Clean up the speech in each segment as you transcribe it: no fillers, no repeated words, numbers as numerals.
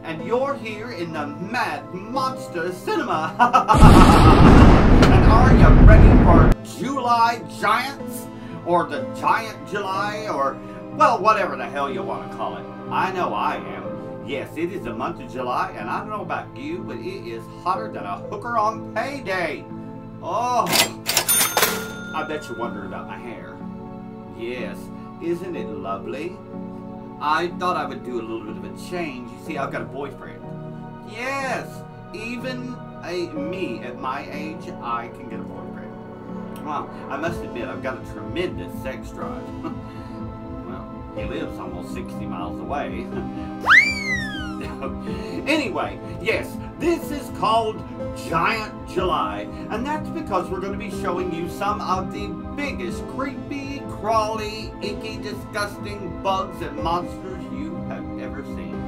And you're here in the Mad Monster Cinema. And are you ready for July Giants? Or the Giant July? Or, well, whatever the hell you want to call it. I know I am. Yes, it is the month of July, and I don't know about you, but it is hotter than a hooker on payday. Oh, I bet you wonder about my hair. Yes, isn't it lovely? I thought I would do a little bit of a change. You see, I've got a boyfriend. Yes, even me at my age, I can get a boyfriend. Well, I must admit, I've got a tremendous sex drive. Well, he lives almost 60 miles away. Anyway, yes, this is called Giant July, and that's because we're going to be showing you some of the biggest creepy, crawly, icky, disgusting bugs and monsters you have ever seen.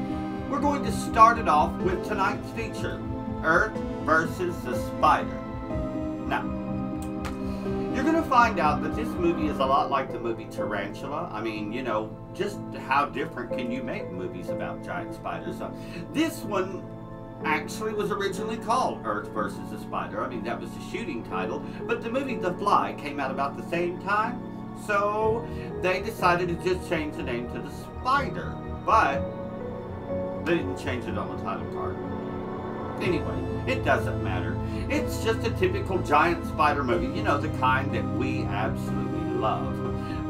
We're going to start it off with tonight's feature, Earth versus the Spider. Now, you're going to find out that this movie is a lot like the movie Tarantula. I mean, you know, just how different can you make movies about giant spiders? This one actually was originally called Earth versus the Spider. I mean, that was the shooting title. But the movie The Fly came out about the same time. So they decided to just change the name to The Spider. But they didn't change it on the title card. Anyway, it doesn't matter. It's just a typical giant spider movie. You know, the kind that we absolutely love.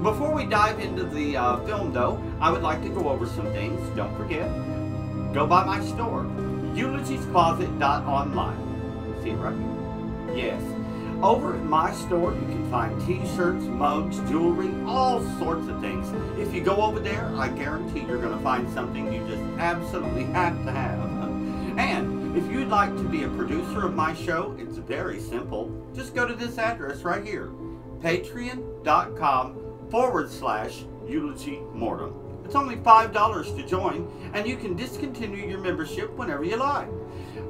Before we dive into the film, though, I would like to go over some things. Don't forget, go by my store, eulogiescloset.online. See it right here? Yes. Over at my store, you can find t-shirts, mugs, jewelry, all sorts of things. If you go over there, I guarantee you're going to find something you just absolutely have to have. And if you'd like to be a producer of my show, it's very simple. Just go to this address right here, patreon.com/eulogymortem. It's only $5 to join, and you can discontinue your membership whenever you like.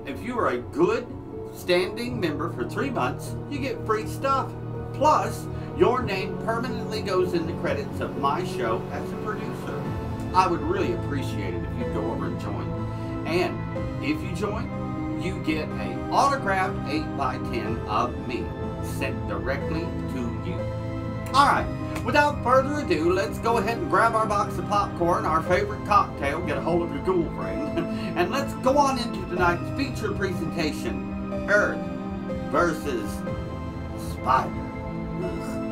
If you are a good standing member for 3 months, you get free stuff. Plus, your name permanently goes in the credits of my show as a producer. I would really appreciate it if you'd go over and join. And if you join, you get an autographed 8x10 of me sent directly to you. Alright, without further ado, let's go ahead and grab our box of popcorn, our favorite cocktail, get a hold of your girlfriend, and let's go on into tonight's feature presentation, Earth versus Spider. Ugh.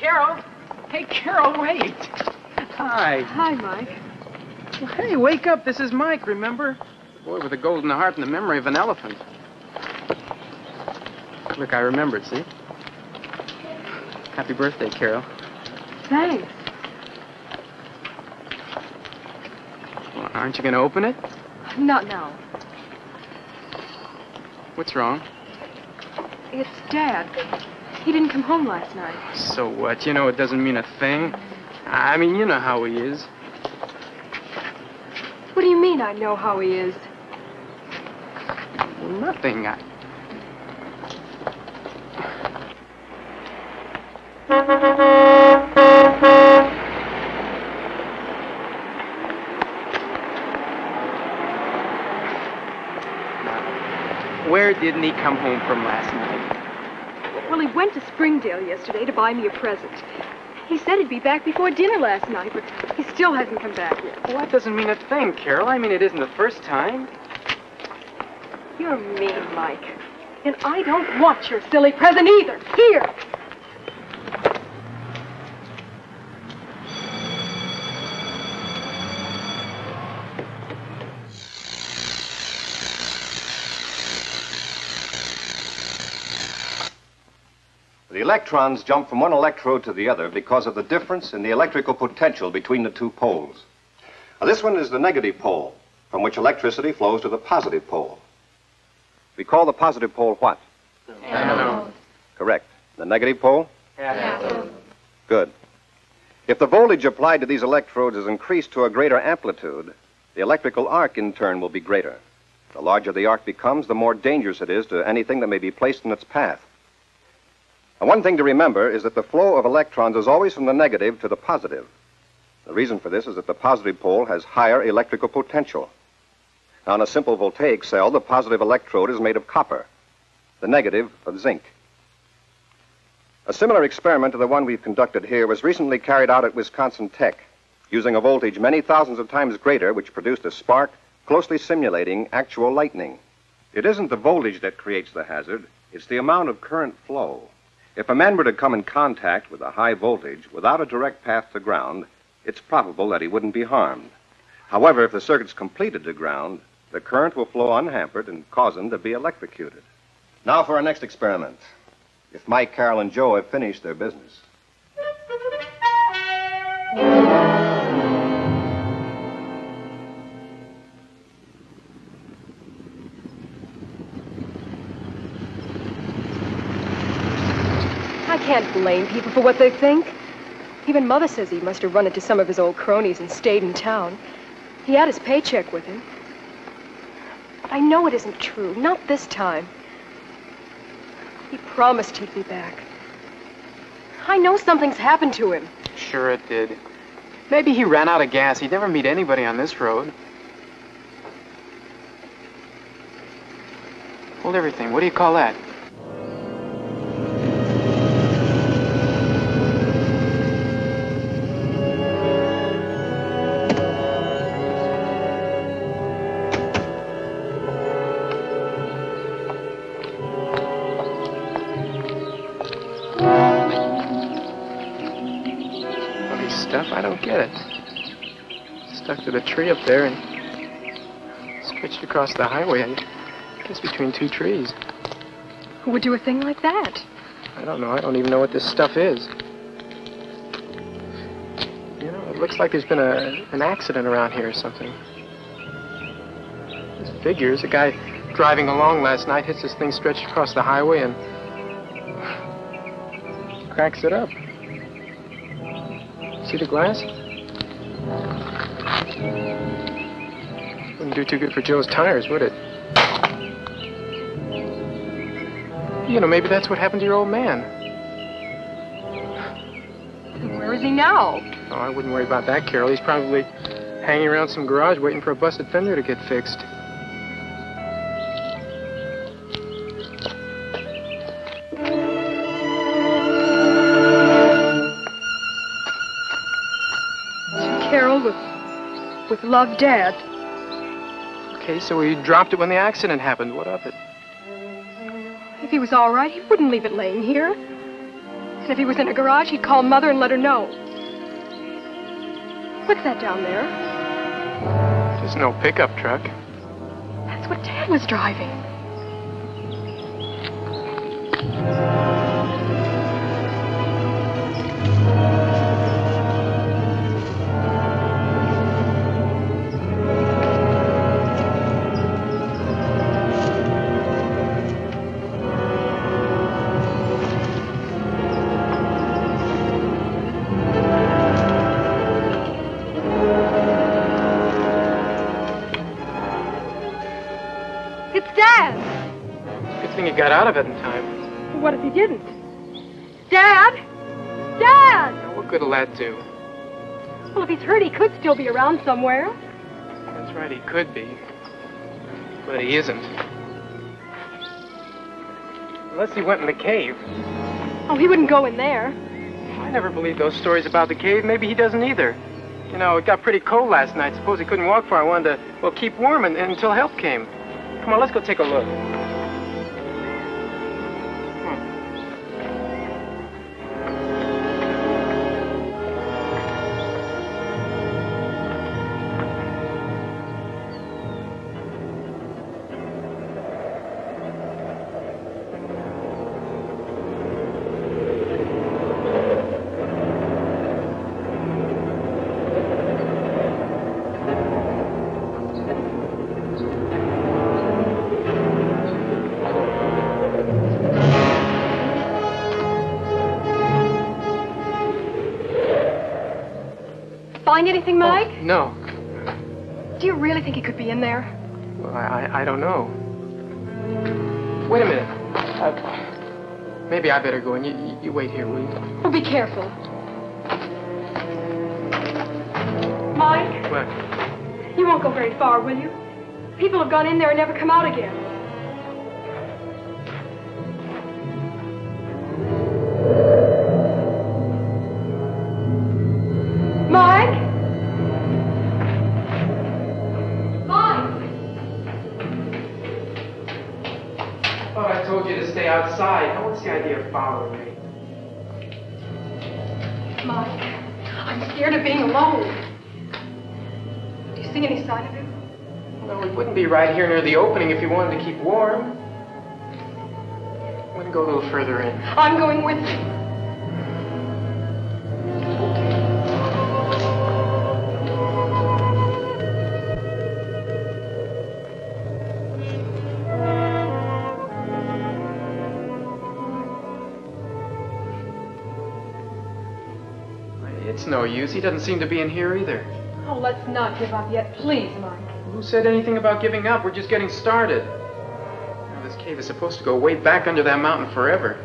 Carol! Hey, Carol, wait! Hi. Hi, Mike. Well, hey, wake up. This is Mike, remember? The boy with a golden heart and the memory of an elephant. Look, I remembered, see? Happy birthday, Carol. Thanks. Well, aren't you going to open it? Not now. What's wrong? It's Dad. He didn't come home last night. So what? You know it doesn't mean a thing. I mean, you know how he is. What do you mean I know how he is? Well, nothing. Where didn't he come home from last night? Well, he went to Springdale yesterday to buy me a present. He said he'd be back before dinner last night, but he still hasn't come back yet. Well, that doesn't mean a thing, Carol. I mean, it isn't the first time. You're mean, Mike. And I don't want your silly present either. Here! The electrons jump from one electrode to the other because of the difference in the electrical potential between the two poles. Now, this one is the negative pole, from which electricity flows to the positive pole. We call the positive pole what? Anode. Correct. The negative pole? Anode. Good. If the voltage applied to these electrodes is increased to a greater amplitude, the electrical arc in turn will be greater. The larger the arc becomes, the more dangerous it is to anything that may be placed in its path. And one thing to remember is that the flow of electrons is always from the negative to the positive. The reason for this is that the positive pole has higher electrical potential. Now, in a simple voltaic cell, the positive electrode is made of copper, the negative of zinc. A similar experiment to the one we've conducted here was recently carried out at Wisconsin Tech, using a voltage many thousands of times greater, which produced a spark closely simulating actual lightning. It isn't the voltage that creates the hazard, it's the amount of current flow. If a man were to come in contact with a high voltage without a direct path to ground, it's probable that he wouldn't be harmed. However, if the circuit's completed to ground, the current will flow unhampered and cause him to be electrocuted. Now for our next experiment. If Mike, Carol, and Joe have finished their business. I can't blame people for what they think. Even Mother says he must have run into some of his old cronies and stayed in town. He had his paycheck with him. But I know it isn't true. Not this time. He promised he'd be back. I know something's happened to him. Sure it did. Maybe he ran out of gas. He'd never meet anybody on this road. Hold everything. What do you call that? I don't get it. Stuck to the tree up there and stretched across the highway. I guess between two trees. Who would do a thing like that? I don't know. I don't even know what this stuff is. You know, it looks like there's been an accident around here or something. This figures. A guy driving along last night hits this thing stretched across the highway and cracks it up. See the glass? Wouldn't do too good for Joe's tires, would it? You know, maybe that's what happened to your old man. Where is he now? Oh, I wouldn't worry about that, Carol. He's probably hanging around some garage waiting for a busted fender to get fixed. With love, Dad. Okay, so he dropped it when the accident happened. What of it? If he was all right, he wouldn't leave it laying here. And if he was in a garage, he'd call Mother and let her know. What's that down there? There's no pickup truck. That's what Dad was driving. It's Dad! Good thing you got out of it in time. What if he didn't? Dad! Dad! Now, what good will that do? Well, if he's hurt, he could still be around somewhere. That's right, he could be. But he isn't. Unless he went in the cave. Oh, he wouldn't go in there. I never believed those stories about the cave. Maybe he doesn't either. You know, it got pretty cold last night. Suppose he couldn't walk far. I wanted to, well, keep warm until help came. Come on, let's go take a look. Find anything, Mike? Oh, no. Do you really think he could be in there? Well, I don't know. Wait a minute. Maybe I better go in. You wait here, will you? Well, be careful. Mike? What? You won't go very far, will you? People have gone in there and never come out again. Mike? Mike? Oh, I told you to stay outside. Now, what's the idea of following me? Mike, I'm scared of being alone. Do you see any sign of him? Well, we wouldn't be right here near the opening if you wanted to keep warm. I'm going to go a little further in. I'm going with you. It's no use. He doesn't seem to be in here either. Oh, let's not give up yet, please, Mike. Who said anything about giving up? We're just getting started. Now, this cave is supposed to go way back under that mountain forever.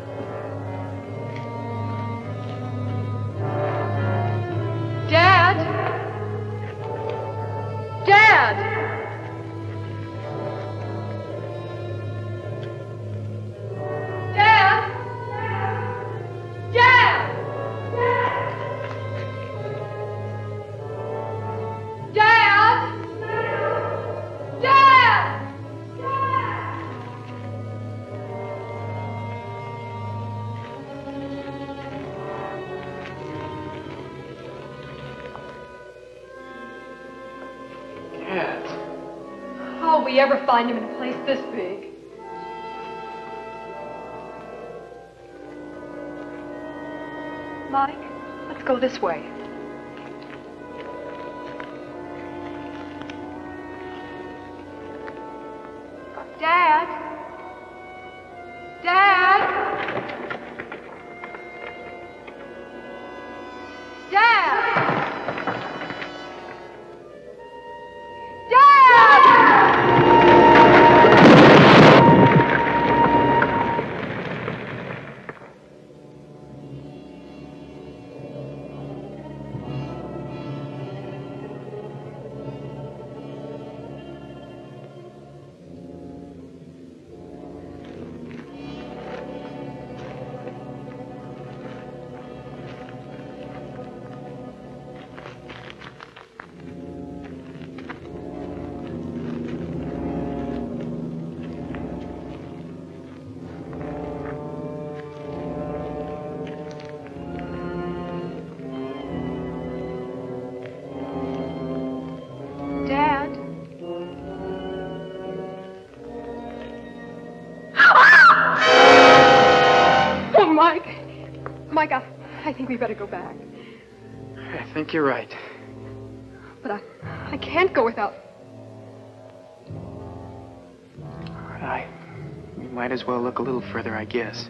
Dad? Dad! Dad! Dad! Dad! Dad! Cat. How'll we ever find him in a place this big? Mike, let's go this way. Dad? Dad? Dad! I think we better go back. I think you're right. But I can't go without... We might as well look a little further, I guess.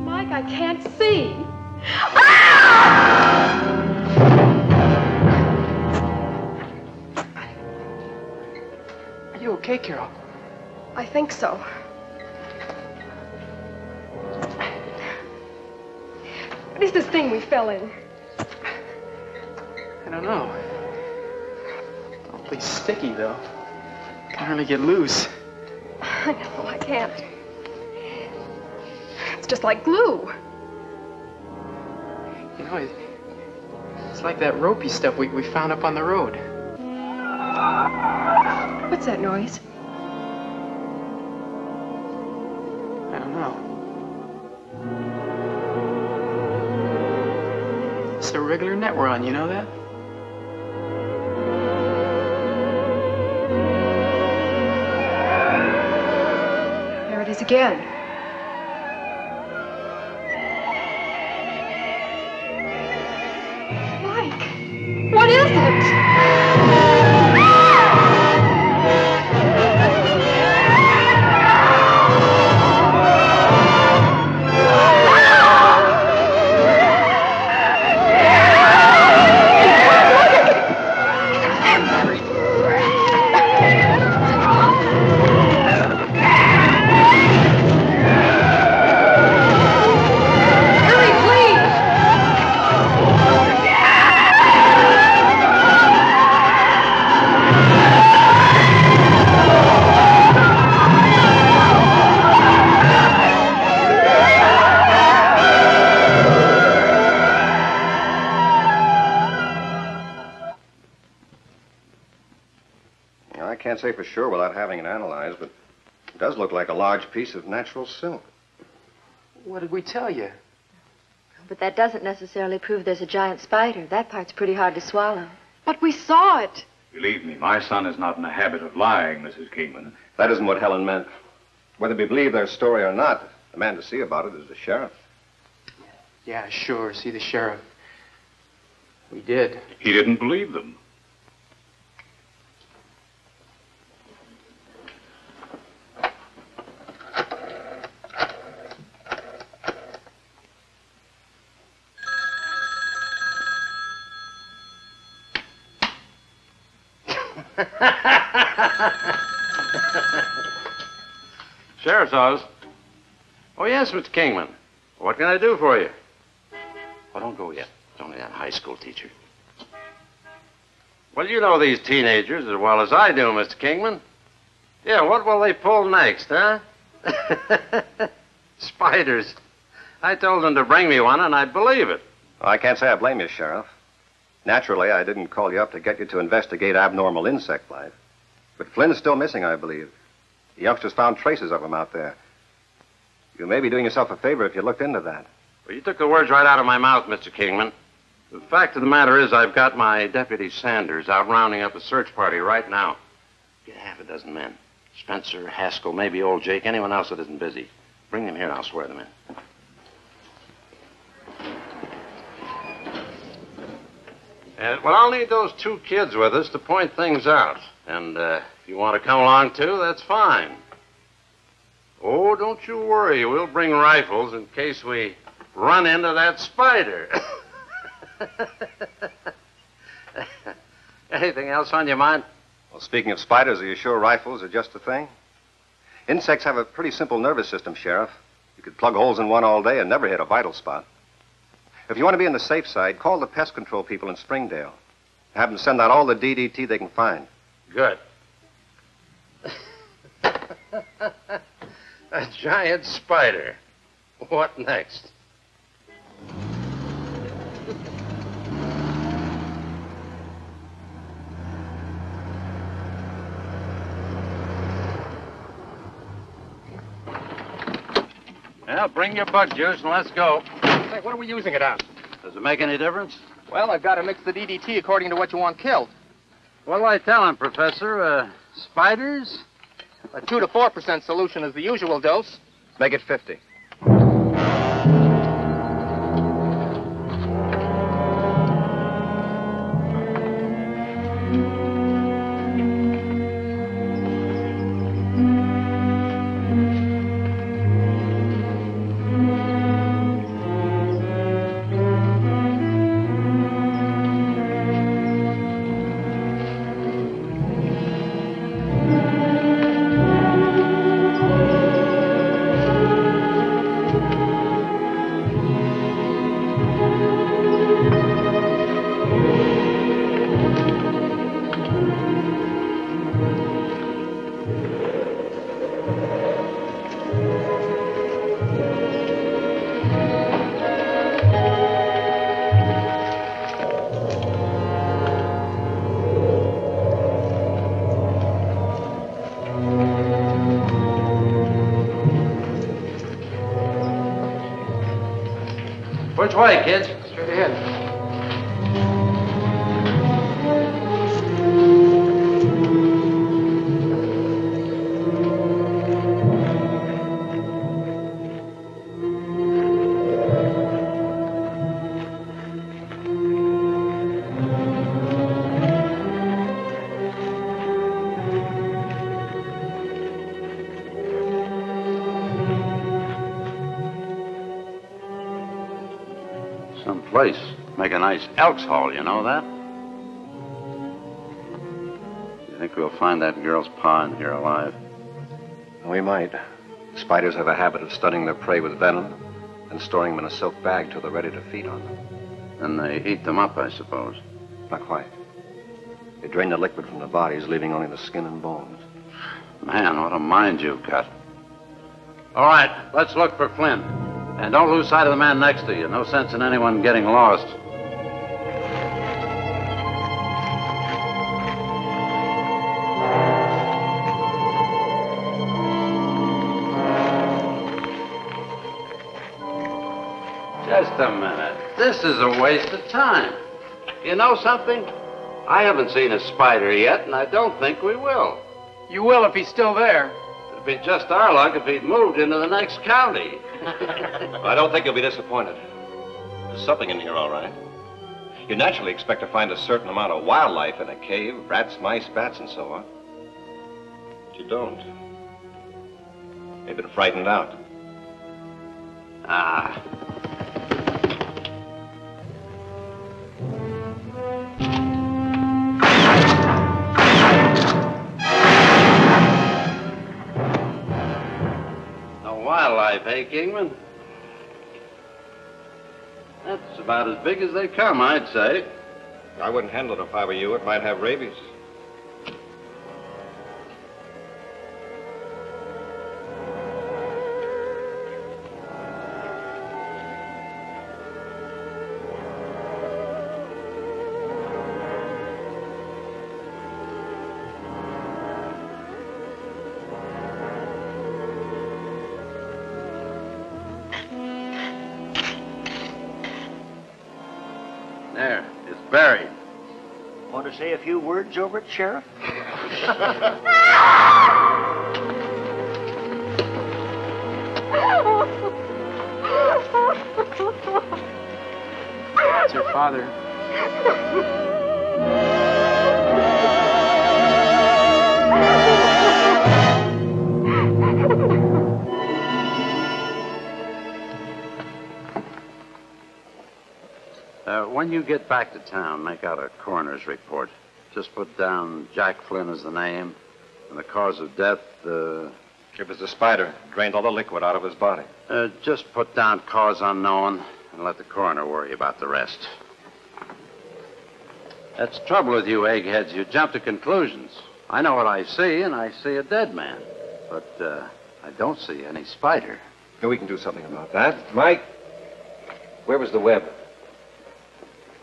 Mike, I can't see. Are you okay, Carol? I think so. What is this thing we fell in? I don't know. Awfully sticky, though. Can't hardly get loose. I know, I can't. It's just like glue. You know, it's like that ropey stuff we found up on the road. What's that noise? I don't know. It's a regular net we're on, you know that? There it is again. Mike, what is it? I can't say for sure without having it analyzed, but it does look like a large piece of natural silk. What did we tell you? But that doesn't necessarily prove there's a giant spider. That part's pretty hard to swallow. But we saw it. Believe me, my son is not in the habit of lying, Mrs. Kingman. That isn't what Helen meant. Whether we believe their story or not, the man to see about it is the sheriff. Yeah, sure. See the sheriff. We did. He didn't believe them. Sheriff's office. Oh, yes, Mr. Kingman. What can I do for you? Oh, don't go yet. It's only that high school teacher. Well, you know these teenagers as well as I do, Mr. Kingman. Yeah, what will they pull next, huh? Spiders. I told them to bring me one, and I'd believe it. Well, I can't say I blame you, Sheriff. Naturally, I didn't call you up to get you to investigate abnormal insect life. But Flynn's still missing, I believe. The youngsters found traces of him out there. You may be doing yourself a favor if you looked into that. Well, you took the words right out of my mouth, Mr. Kingman. The fact of the matter is I've got my Deputy Sanders out rounding up a search party right now. Get half a dozen men. Spencer, Haskell, maybe old Jake, anyone else that isn't busy. Bring them here and I'll swear them in. Well, I'll need those two kids with us to point things out. And if you want to come along, too, that's fine. Oh, don't you worry. We'll bring rifles in case we run into that spider. Anything else on your mind? Well, speaking of spiders, are you sure rifles are just the thing? Insects have a pretty simple nervous system, Sheriff. You could plug holes in one all day and never hit a vital spot. If you want to be on the safe side, call the pest control people in Springdale. Have them send out all the DDT they can find. Good. A giant spider. What next? Well, bring your bug juice and let's go. Say, what are we using it on? Does it make any difference? Well, I've got to mix the DDT according to what you want killed. What'll I tell him, Professor? Spiders? A 2 to 4% solution is the usual dose. Make it 50. Which way, kids? Straight ahead. Some place. Make a nice elk's haul, you know that? You think we'll find that girl's pa in here alive? We might. Spiders have a habit of studying their prey with venom and storing them in a silk bag till they're ready to feed on them. And they eat them up, I suppose. Not quite. They drain the liquid from the bodies, leaving only the skin and bones. Man, what a mind you've got. All right, let's look for Flynn. And don't lose sight of the man next to you. No sense in anyone getting lost. Just a minute. This is a waste of time. You know something? I haven't seen a spider yet, and I don't think we will. You will if he's still there. It'd be just our luck if he'd moved into the next county. I don't think you'll be disappointed. There's something in here, all right. You naturally expect to find a certain amount of wildlife in a cave, rats, mice, bats, and so on. But you don't. They've been frightened out. Ah. No wildlife, eh, Kingman? That's about as big as they come, I'd say. I wouldn't handle it if I were you. It might have rabies. There, it's buried. Want to say a few words over it, Sheriff? It's her father. When you get back to town, make out a coroner's report. Just put down Jack Flynn as the name, and the cause of death, It was the spider. Drained all the liquid out of his body. just put down cause unknown, and let the coroner worry about the rest. That's the trouble with you eggheads. You jump to conclusions. I know what I see, and I see a dead man. But I don't see any spider. Yeah, we can do something about that. Mike, where was the web?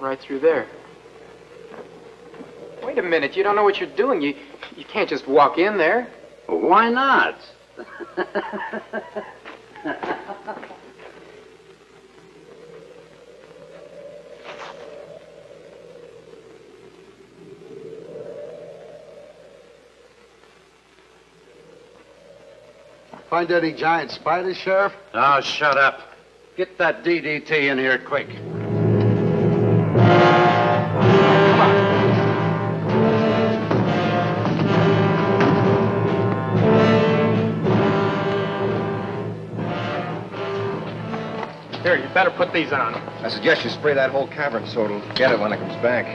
Right through there. Wait a minute. You don't know what you're doing. You can't just walk in there. Why not? Find any giant spiders, Sheriff? Oh, shut up. Get that DDT in here quick. Here, you better put these on. I suggest you spray that whole cavern so it'll get it when it comes back.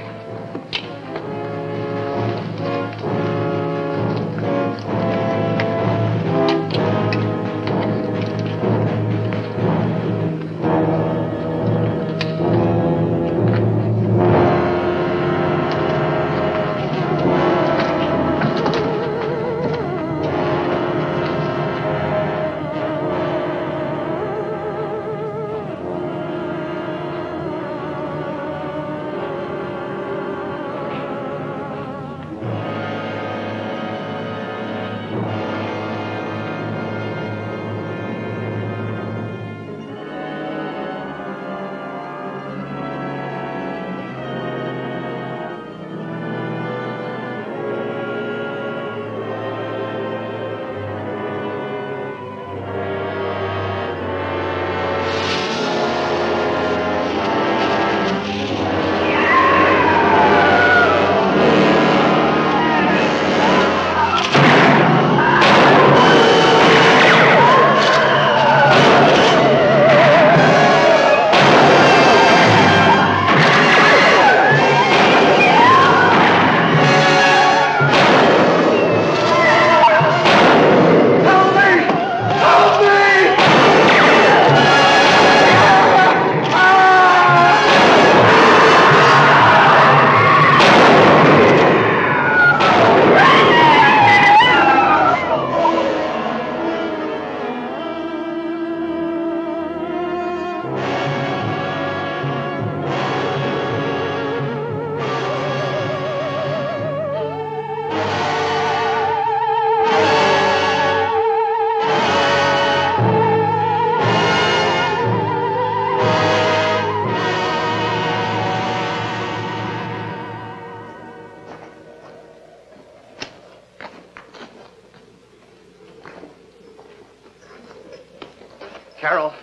Carol,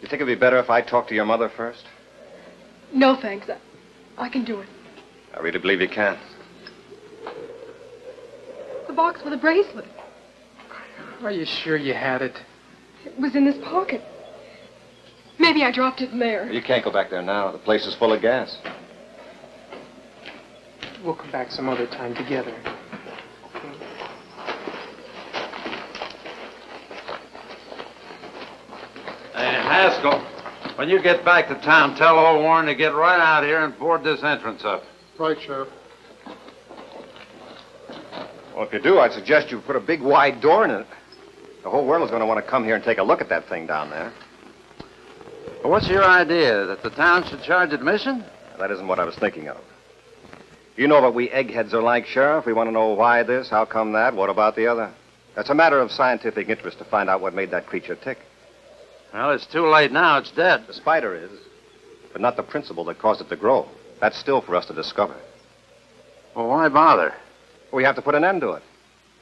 you think it'd be better if I talk to your mother first? No, thanks. I can do it. I really believe you can. The box with the bracelet. Are you sure you had it? It was in this pocket. Maybe I dropped it in there. You can't go back there now. The place is full of gas. We'll come back some other time together. Hey, Haskell, when you get back to town, tell old Warren to get right out here and board this entrance up. Right, Sheriff. Well, if you do, I'd suggest you put a big wide door in it. The whole world is going to want to come here and take a look at that thing down there. Well, what's your idea? That the town should charge admission? That isn't what I was thinking of. You know what we eggheads are like, Sheriff. We want to know why this, how come that, what about the other. That's a matter of scientific interest to find out what made that creature tick. Well, it's too late now. It's dead. The spider is, but not the principle that caused it to grow. That's still for us to discover. Well, why bother? We have to put an end to it.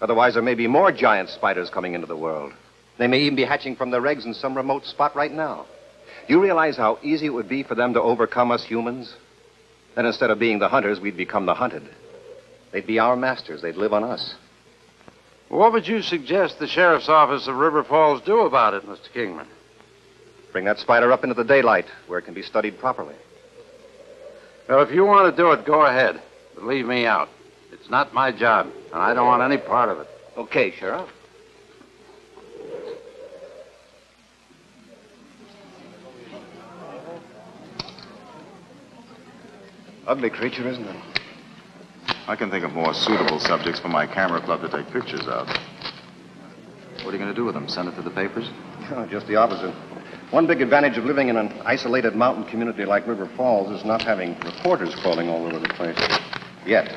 Otherwise, there may be more giant spiders coming into the world. They may even be hatching from their eggs in some remote spot right now. Do you realize how easy it would be for them to overcome us humans? Then instead of being the hunters, we'd become the hunted. They'd be our masters. They'd live on us. Well, what would you suggest the sheriff's office of River Falls do about it, Mr. Kingman? Bring that spider up into the daylight where it can be studied properly. Well, if you want to do it, go ahead. But leave me out. It's not my job, and I don't want any part of it. Okay, Sheriff. Ugly creature, isn't it? I can think of more suitable subjects for my camera club to take pictures of. What are you going to do with them? Send it to the papers? No, just the opposite. One big advantage of living in an isolated mountain community like River Falls is not having reporters crawling all over the place. Yet.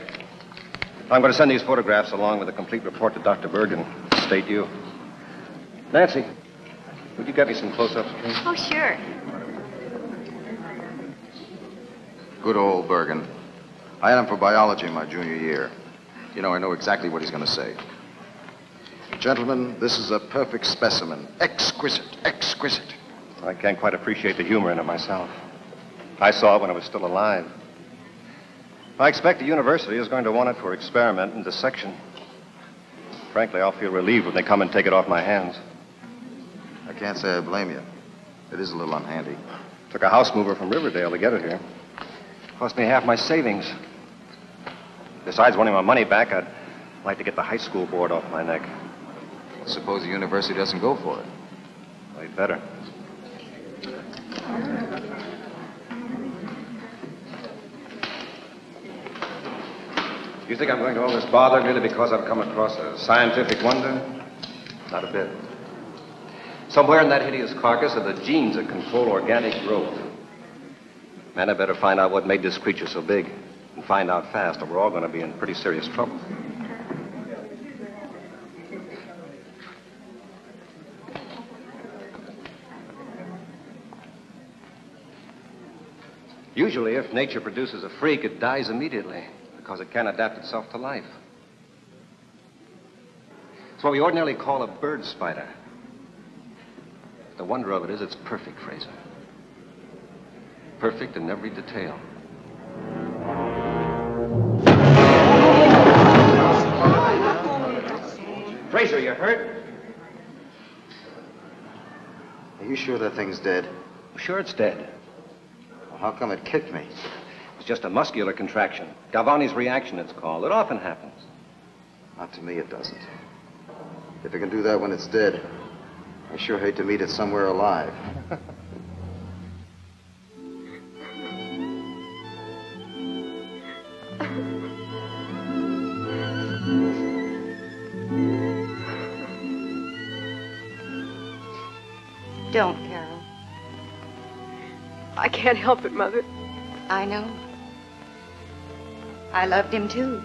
I'm going to send these photographs along with a complete report to Dr. Bergen. State you. Nancy, would you get me some close-ups, please? Oh, sure. Good old Bergen. I had him for biology in my junior year. You know, I know exactly what he's going to say. Gentlemen, this is a perfect specimen. Exquisite, exquisite. I can't quite appreciate the humor in it myself. I saw it when I was still alive. I expect the university is going to want it for experiment and dissection. Frankly, I'll feel relieved when they come and take it off my hands. I can't say I blame you. It is a little unhandy. Took a house mover from Riverdale to get it here. Cost me half my savings. Besides wanting my money back, I'd like to get the high school board off my neck. Suppose the university doesn't go for it. Well, you'd better. You think I'm going to all this bother merely because I've come across a scientific wonder? Not a bit. Somewhere in that hideous carcass are the genes that control organic growth. Man, I better find out what made this creature so big. And find out fast, or we're all going to be in pretty serious trouble. Usually, if nature produces a freak, it dies immediately because it can't adapt itself to life. It's what we ordinarily call a bird spider. The wonder of it is it's perfect, Fraser. Perfect in every detail. Fraser, you hurt? Are you sure that thing's dead? Sure it's dead. Well, how come it kicked me? It's just a muscular contraction. Galvani's reaction, it's called. It often happens. Not to me, it doesn't. If it can do that when it's dead, I sure hate to meet it somewhere alive. Don't, Carol. I can't help it, Mother. I know. I loved him, too.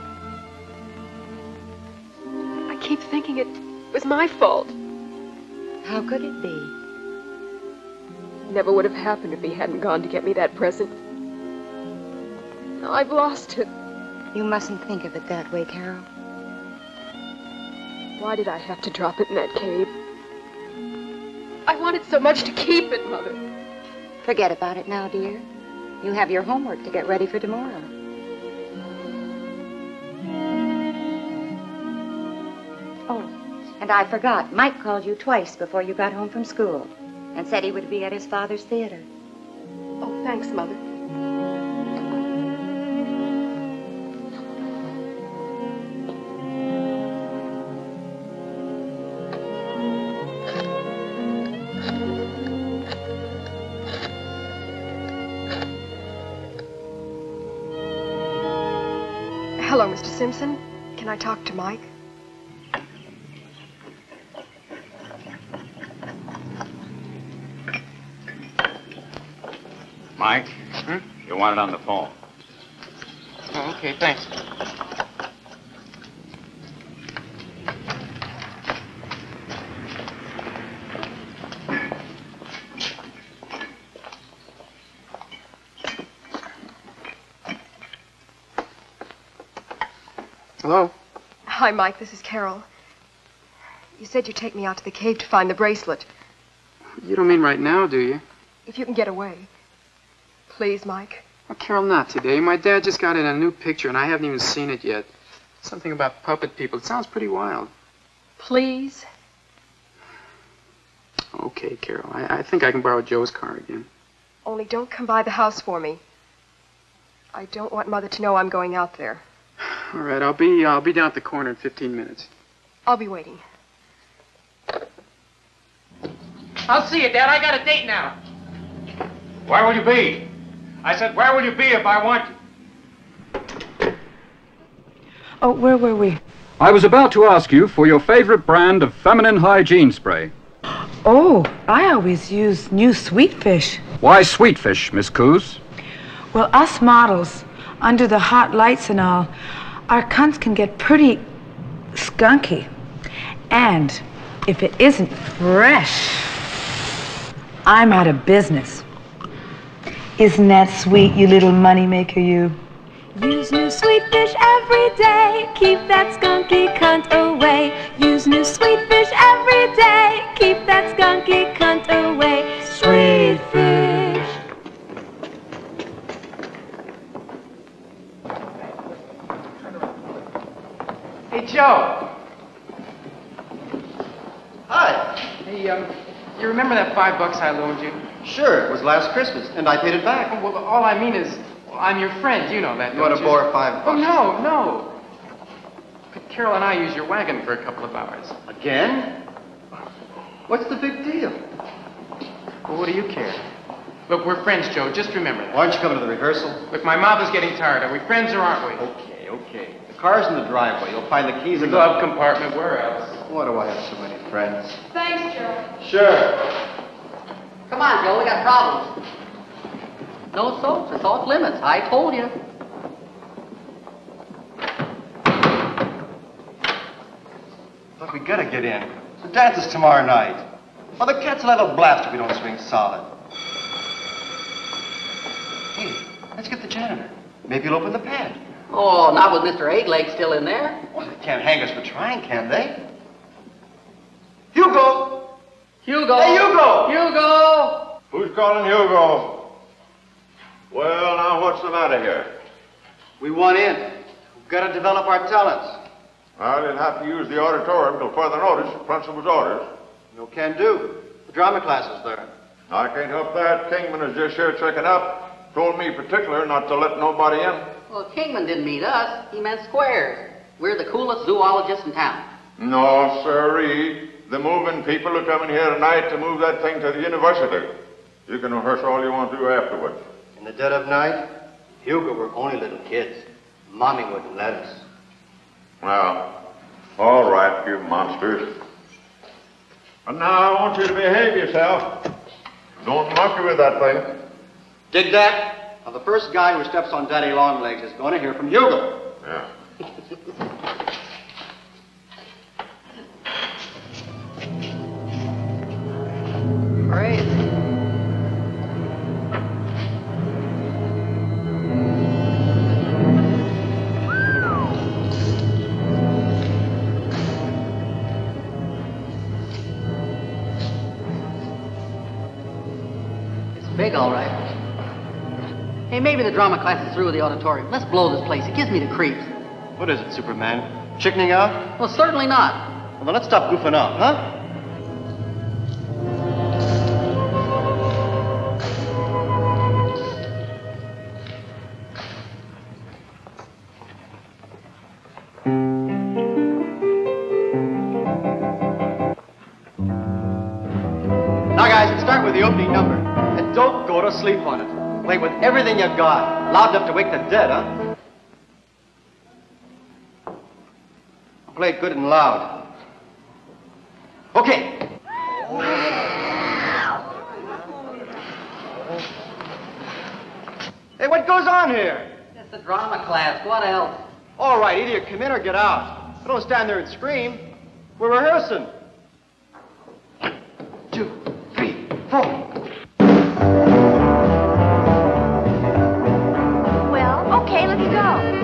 I keep thinking it was my fault. How could it be? Never would have happened if he hadn't gone to get me that present. Now I've lost it. You mustn't think of it that way, Carol. Why did I have to drop it in that cave? I wanted so much to keep it, Mother. Forget about it now, dear. You have your homework to get ready for tomorrow. Oh, and I forgot. Mike called you twice before you got home from school and said he would be at his father's theater. Oh, thanks, Mother. Hello, Mr. Simpson. Can I talk to Mike? Mike? You want it on the phone. Oh, okay, thanks. Hello? Hi, Mike. This is Carol. You said you'd take me out to the cave to find the bracelet. You don't mean right now, do you? If you can get away. Please, Mike. Well, Carol, not today. My dad just got in a new picture, and I haven't even seen it yet. Something about puppet people. It sounds pretty wild. Please? Okay, Carol. I think I can borrow Joe's car again. Only don't come by the house for me. I don't want Mother to know I'm going out there. All right, I'll be down at the corner in 15 minutes. I'll be waiting. I'll see you, Dad. I got a date now. Where will you be? I said, where will you be if I want you? Oh, where were we? I was about to ask you for your favorite brand of feminine hygiene spray. Oh, I always use new Sweetfish. Why Sweetfish, Miss Coos? Well, us models, under the hot lights and all, our cunts can get pretty skunky. And If it isn't fresh, I'm out of business. Isn't that sweet, you little moneymaker, you? Use new sweet fish every day. Keep that skunky cunt away. Use new sweet fish every day. Keep that skunky cunt away. Sweet fish. Hey, Joe. Hi. Hey, you remember that $5 I loaned you? Sure, it was last Christmas, and I paid it back. Well, all I mean is, well, I'm your friend. You know that, You want to borrow $5? Oh, no. Could Carol and I use your wagon for a couple of hours? Again? What's the big deal? Well, what do you care? Look, we're friends, Joe. Just remember that. Why don't you come to the rehearsal? Look, my mouth is getting tired. Are we friends or aren't we? Okay. The car's in the driveway. You'll find the keys in the glove compartment. Where else? Why do I have so many friends? Thanks, Joe. Sure. Come on, Joe, we got problems. No soaps, it's off limits. I told you. Look, we gotta get in. The dance is tomorrow night. Well, the cats will have a blast if we don't swing solid. Hey, let's get the janitor. Maybe he'll open the pad. Oh, not with Mr. Eight-Leg still in there. Well, they can't hang us for trying, can they? Hugo! Hugo! Hey, Hugo! Hugo! Who's calling Hugo? Well, now, what's the matter here? We want in. We've got to develop our talents. Well, you'll have to use the auditorium till further notice, the principal's orders. No can do. The drama class is there. I can't help that. Kingman is just here checking up. Told me particular not to let nobody in. Well, Kingman didn't mean us. He meant Squares. We're the coolest zoologists in town. No, sirree. The moving people are coming here tonight to move that thing to the university. You can rehearse all you want to afterwards. In the dead of night, Hugo, we're only little kids. Mommy wouldn't let us. Well, all right, you monsters. And now I want you to behave yourself. Don't monkey with that thing. Dig that? Now, the first guy who steps on Daddy Longlegs is going to hear from Hugo. Yeah. Great. It's big, all right. Hey, maybe the drama class is through with the auditorium. Let's blow this place. It gives me the creeps. What is it, Superman? Chickening out? Well, certainly not. Well, then let's stop goofing off, huh? Now, guys, start with the opening number. And don't go to sleep on it. Play with everything you've got. Loud enough to wake the dead, huh? Play it good and loud. Okay. Hey, what goes on here? It's the drama class. What else? All right, either you come in or get out. Don't stand there and scream. We're rehearsing. 1, 2, 3, 4. Well, okay, let's go.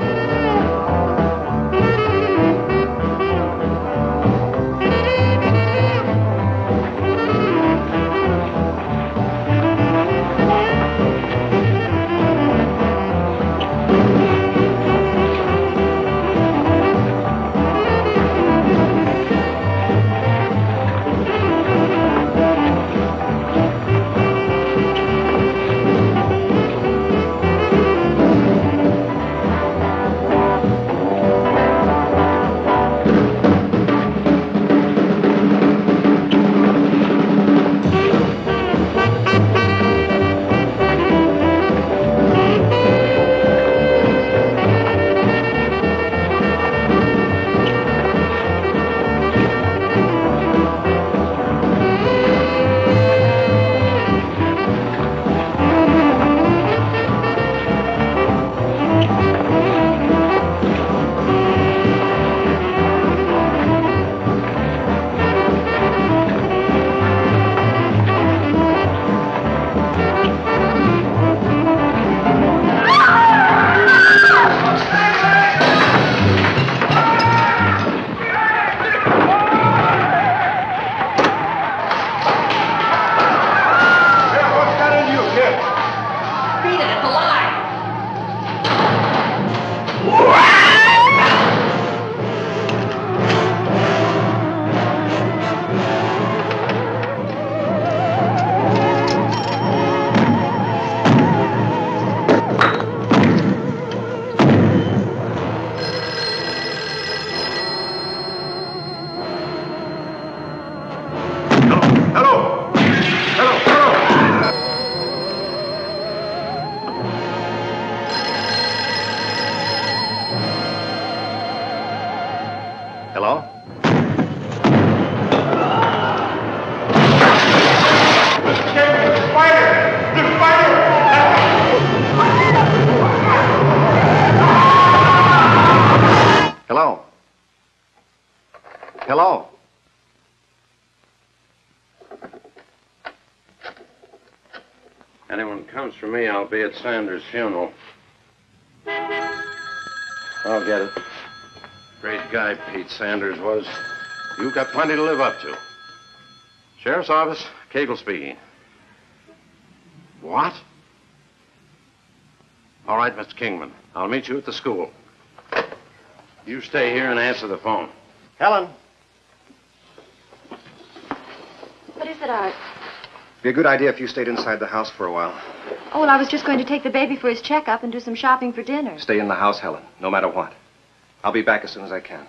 Hello. Anyone comes for me, I'll be at Sanders' funeral. I'll get it. Great guy Pete Sanders was. You've got plenty to live up to. Sheriff's Office, Cable speaking. What? All right, Mr. Kingman. I'll meet you at the school. You stay here and answer the phone. Helen. What is it, Art? Be a good idea if you stayed inside the house for a while. Oh, well, I was just going to take the baby for his checkup and do some shopping for dinner. Stay in the house, Helen, no matter what. I'll be back as soon as I can.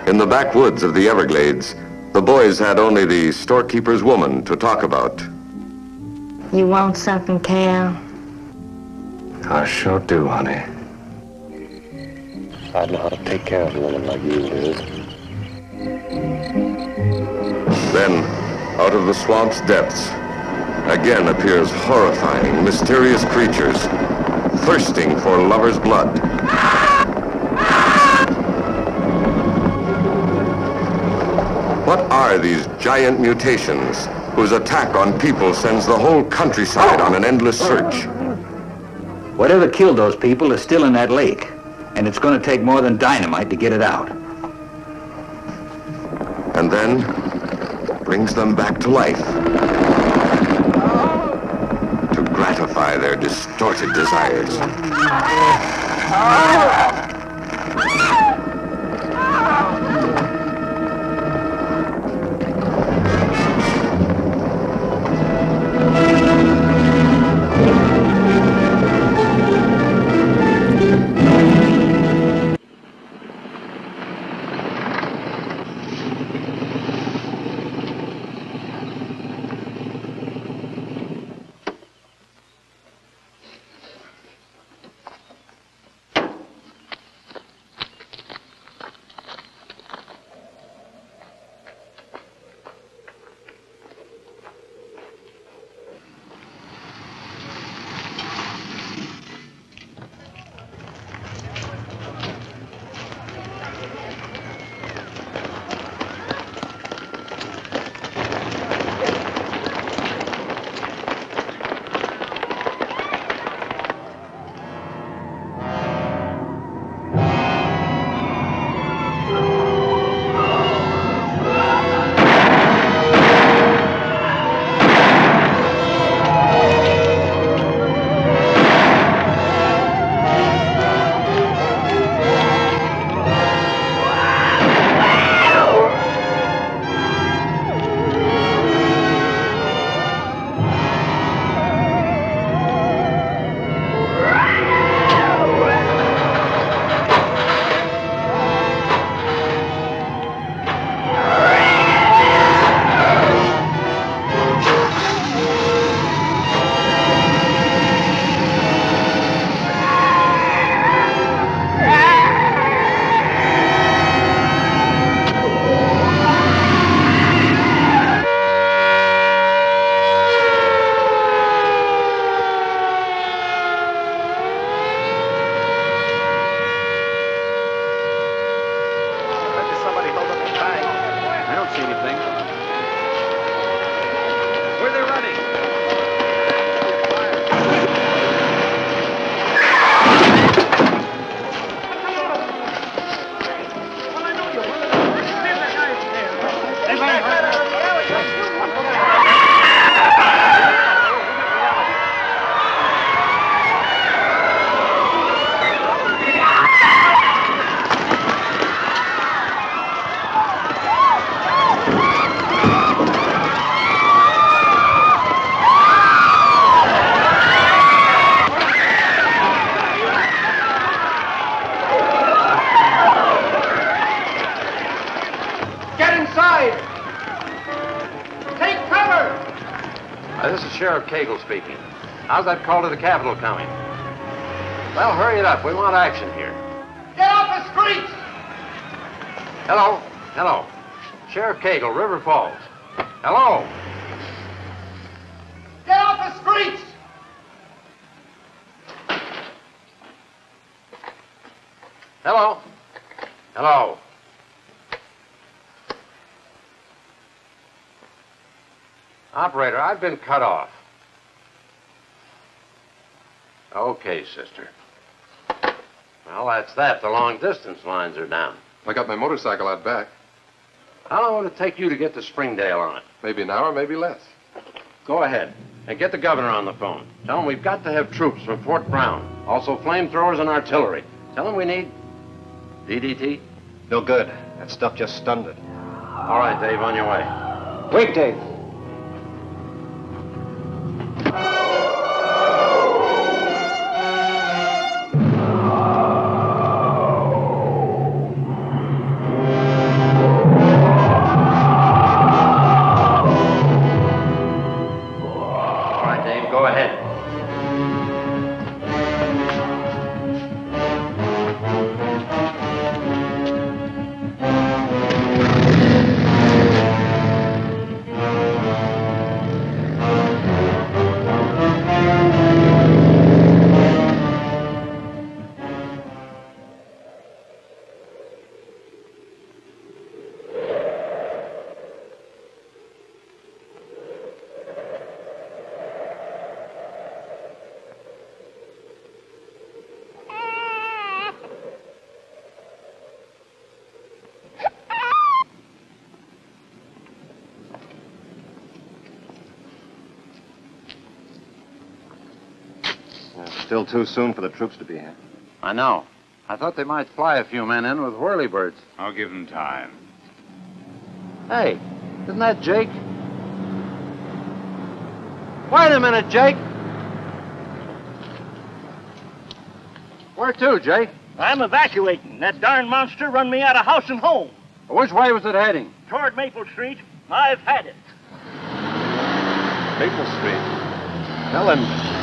In the backwoods of the Everglades, the boys had only the storekeeper's woman to talk about. You want something, Cal? I sure do, honey. I'd know how to take care of a woman like you, Liz. Then, out of the swamp's depths, again appears horrifying, mysterious creatures, thirsting for lovers' blood. What are these giant mutations whose attack on people sends the whole countryside on an endless search? Whatever killed those people is still in that lake, and it's going to take more than dynamite to get it out. And then brings them back to life to gratify their distorted desires. This is Sheriff Cagle speaking. How's that call to the Capitol coming? Well, hurry it up. We want action here. Get off the streets! Hello? Hello. Sheriff Cagle, River Falls. Hello? Get off the streets! Hello? Hello? Operator, I've been cut off. Okay, sister. Well, that's that. The long-distance lines are down. I got my motorcycle out back. How long will it take you to get to Springdale on it? Maybe an hour, maybe less. Go ahead and get the governor on the phone. Tell him we've got to have troops from Fort Brown. Also flamethrowers and artillery. Tell him we need DDT. No good. That stuff just stunned it. All right, Dave, on your way. Wait, Dave. Go ahead. Still too soon for the troops to be here. I know. I thought they might fly a few men in with whirlybirds. I'll give them time. Hey, isn't that Jake? Wait a minute, Jake. Where to, Jake? I'm evacuating. That darn monster run me out of house and home. Which way was it heading? Toward Maple Street. I've had it. Maple Street. Helen.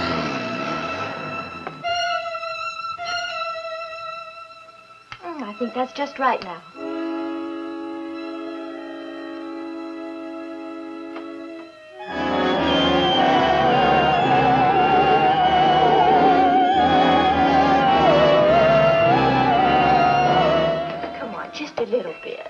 I think that's just right now. Come on, just a little bit.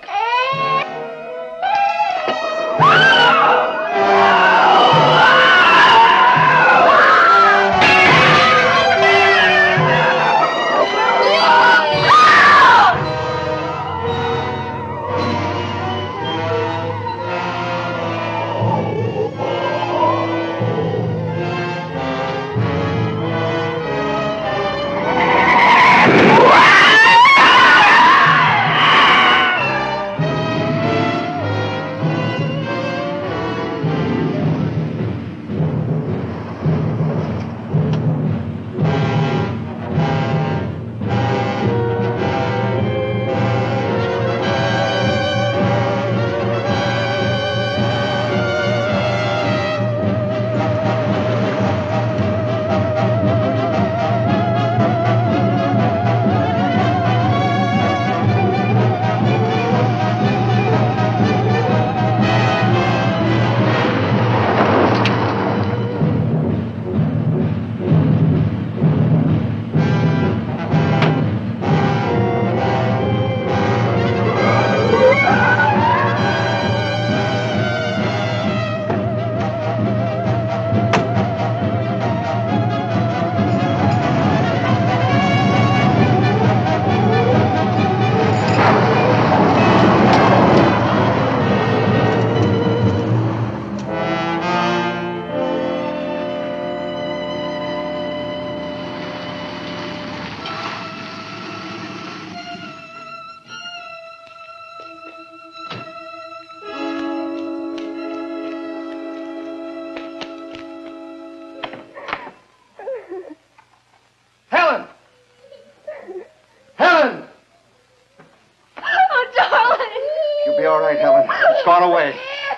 You'll be all right, Helen. It's gone away.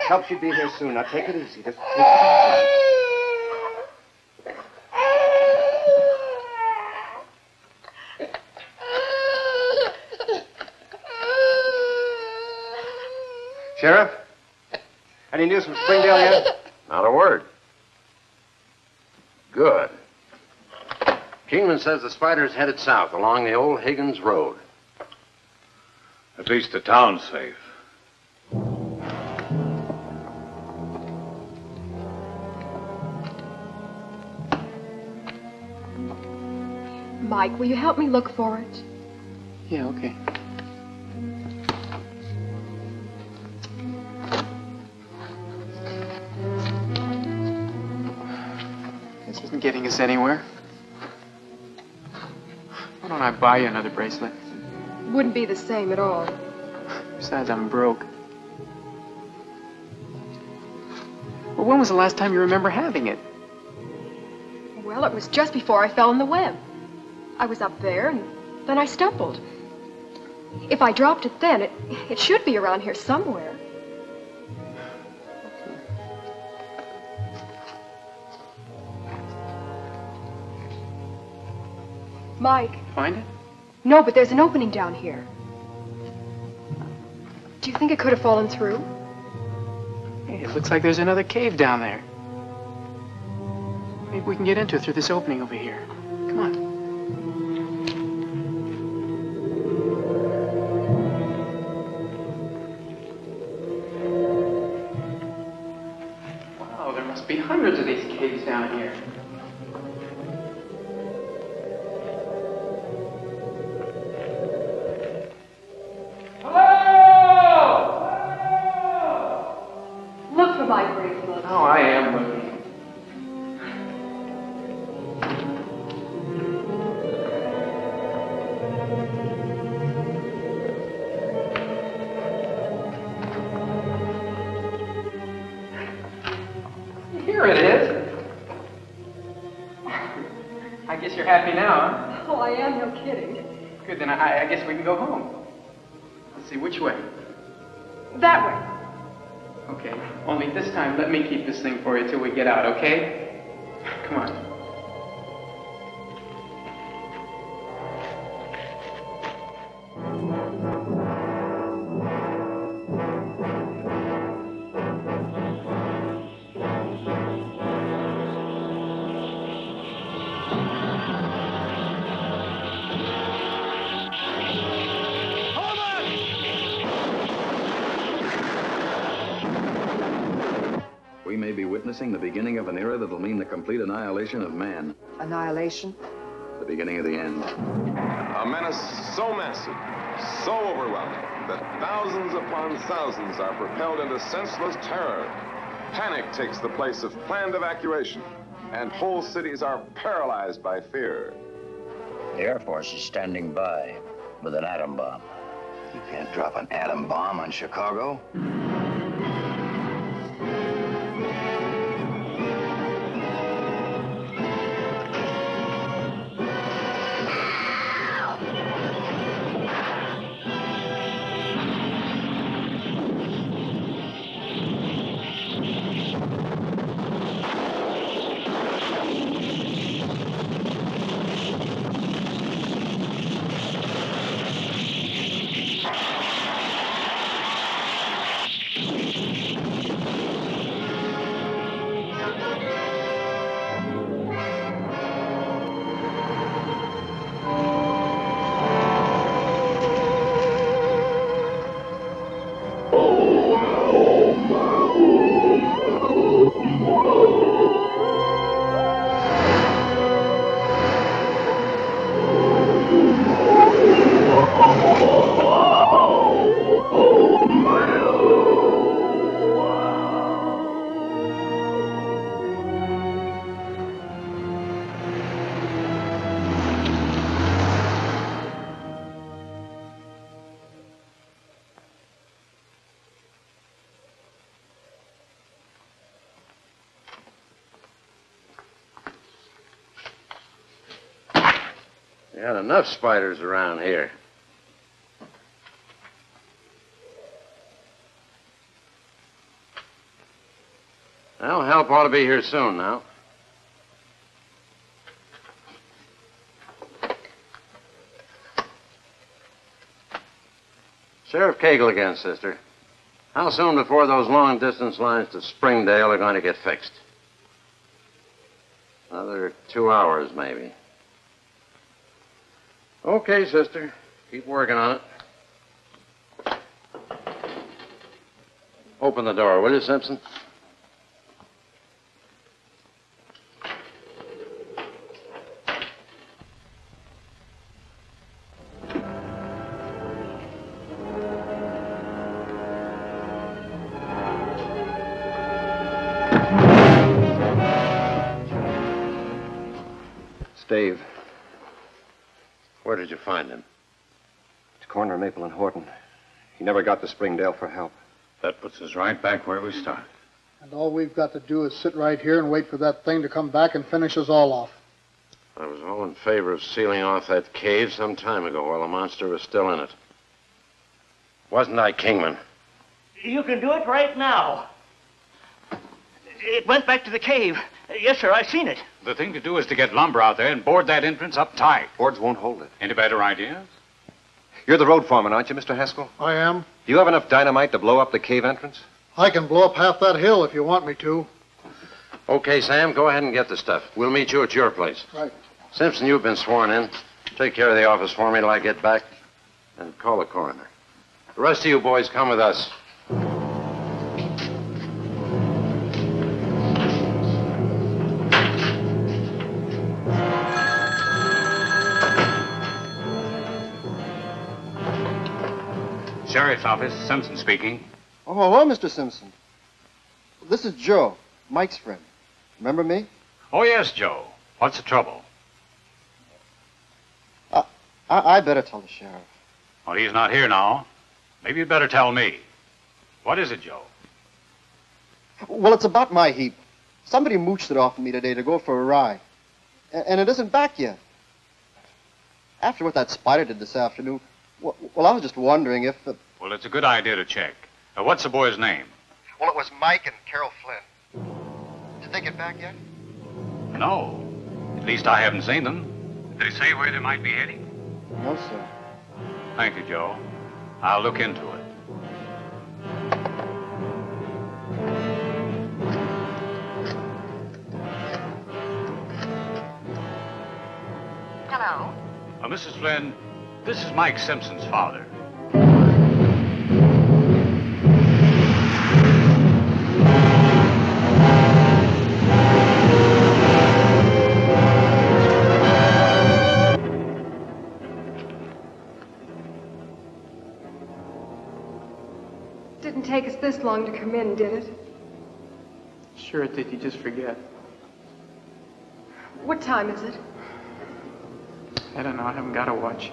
Help should be here soon. Now take it easy. Just take it easy. Sheriff? Any news from Springdale yet? Not a word. Good. Kingman says the spider's headed south along the old Higgins Road. At least the town's safe. Mike, will you help me look for it? Yeah, okay. This isn't getting us anywhere. Why don't I buy you another bracelet? Wouldn't be the same at all. Besides, I'm broke. Well, when was the last time you remember having it? Well, it was just before I fell in the web. I was up there, and then I stumbled. If I dropped it then, it should be around here somewhere. Mike. Find it? No, but there's an opening down here. Do you think it could have fallen through? Hey, it looks like there's another cave down there. Maybe we can get into it through this opening over here. Come on. Wow, there must be hundreds of these caves down here. Look for my bracelet. Oh, I am looking. Here it is. I guess you're happy now, huh? Oh, I am, no kidding. Good, then I guess we can go home. Let's see, which way? That way. Okay, only this time let me keep this thing for you till we get out, okay? Come on. We may be witnessing the beginning of an era that'll mean the complete annihilation of man. Annihilation? The beginning of the end. A menace so massive, so overwhelming, that thousands upon thousands are propelled into senseless terror. Panic takes the place of planned evacuation, and whole cities are paralyzed by fear. The Air Force is standing by with an atom bomb. You can't drop an atom bomb on Chicago. You had enough spiders around here. Well, help ought to be here soon now. Sheriff Cagle again, sister. How soon before those long-distance lines to Springdale are going to get fixed? Another 2 hours, maybe. Okay, sister. Keep working on it. Open the door, will you, Simpson? Dave. Where did you find him? It's corner of Maple and Horton. He never got to Springdale for help. That puts us right back where we started. And all we've got to do is sit right here and wait for that thing to come back and finish us all off. I was all in favor of sealing off that cave some time ago while the monster was still in it. Wasn't I, Kingman? You can do it right now. It went back to the cave. Yes, sir, I've seen it. The thing to do is to get lumber out there and board that entrance up tight. Boards won't hold it. Any better ideas? You're the road foreman, aren't you, Mr. Haskell? I am. Do you have enough dynamite to blow up the cave entrance? I can blow up half that hill if you want me to. Okay, Sam, go ahead and get the stuff. We'll meet you at your place. Right. Simpson, you've been sworn in. Take care of the office for me till I get back. And call the coroner. The rest of you boys come with us. Sheriff's office, Simpson speaking. Oh, hello, Mr. Simpson. This is Joe, Mike's friend. Remember me? Oh, yes, Joe. What's the trouble? I better tell the sheriff. Well, he's not here now. Maybe you'd better tell me. What is it, Joe? Well, it's about my heap. Somebody mooched it off of me today to go for a ride. And it isn't back yet. After what that spider did this afternoon, well, I was just wondering if... Well, it's a good idea to check. What's the boy's name? Well, it was Mike and Carol Flynn. Did they get back yet? No. At least I haven't seen them. Did they say where they might be heading? No, sir. Thank you, Joe. I'll look into it. Hello? Mrs. Flynn, this is Mike Simpson's father. Didn't take us this long to come in, did it? Sure it did. You just forget. What time is it? I don't know. I haven't got a watch.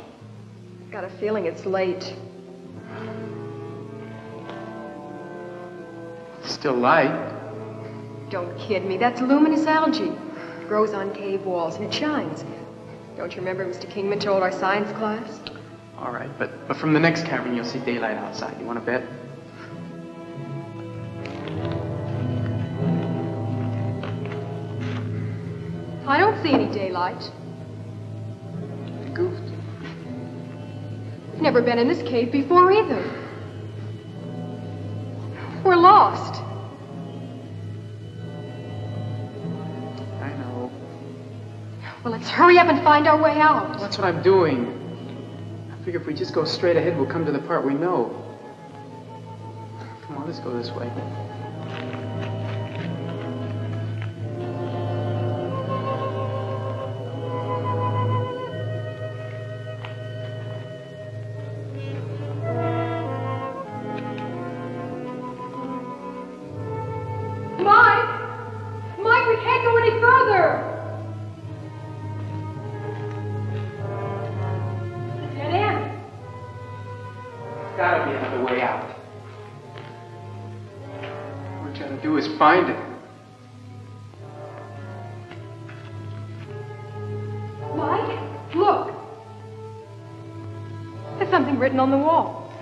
Got a feeling it's late. It's still light. Don't kid me. That's luminous algae. It grows on cave walls and it shines. Don't you remember Mr. Kingman told our science class? All right, but from the next cavern you'll see daylight outside. You want to bet? I don't see any daylight. Goofed. We've never been in this cave before either. We're lost. I know. Well, let's hurry up and find our way out. That's what I'm doing. I figure if we just go straight ahead, we'll come to the part we know. Come on, let's go this way. Mike, we can't go any further. Get in. There's gotta be another way out. What we gotta do is find it. Mike, look. There's something written on the wall.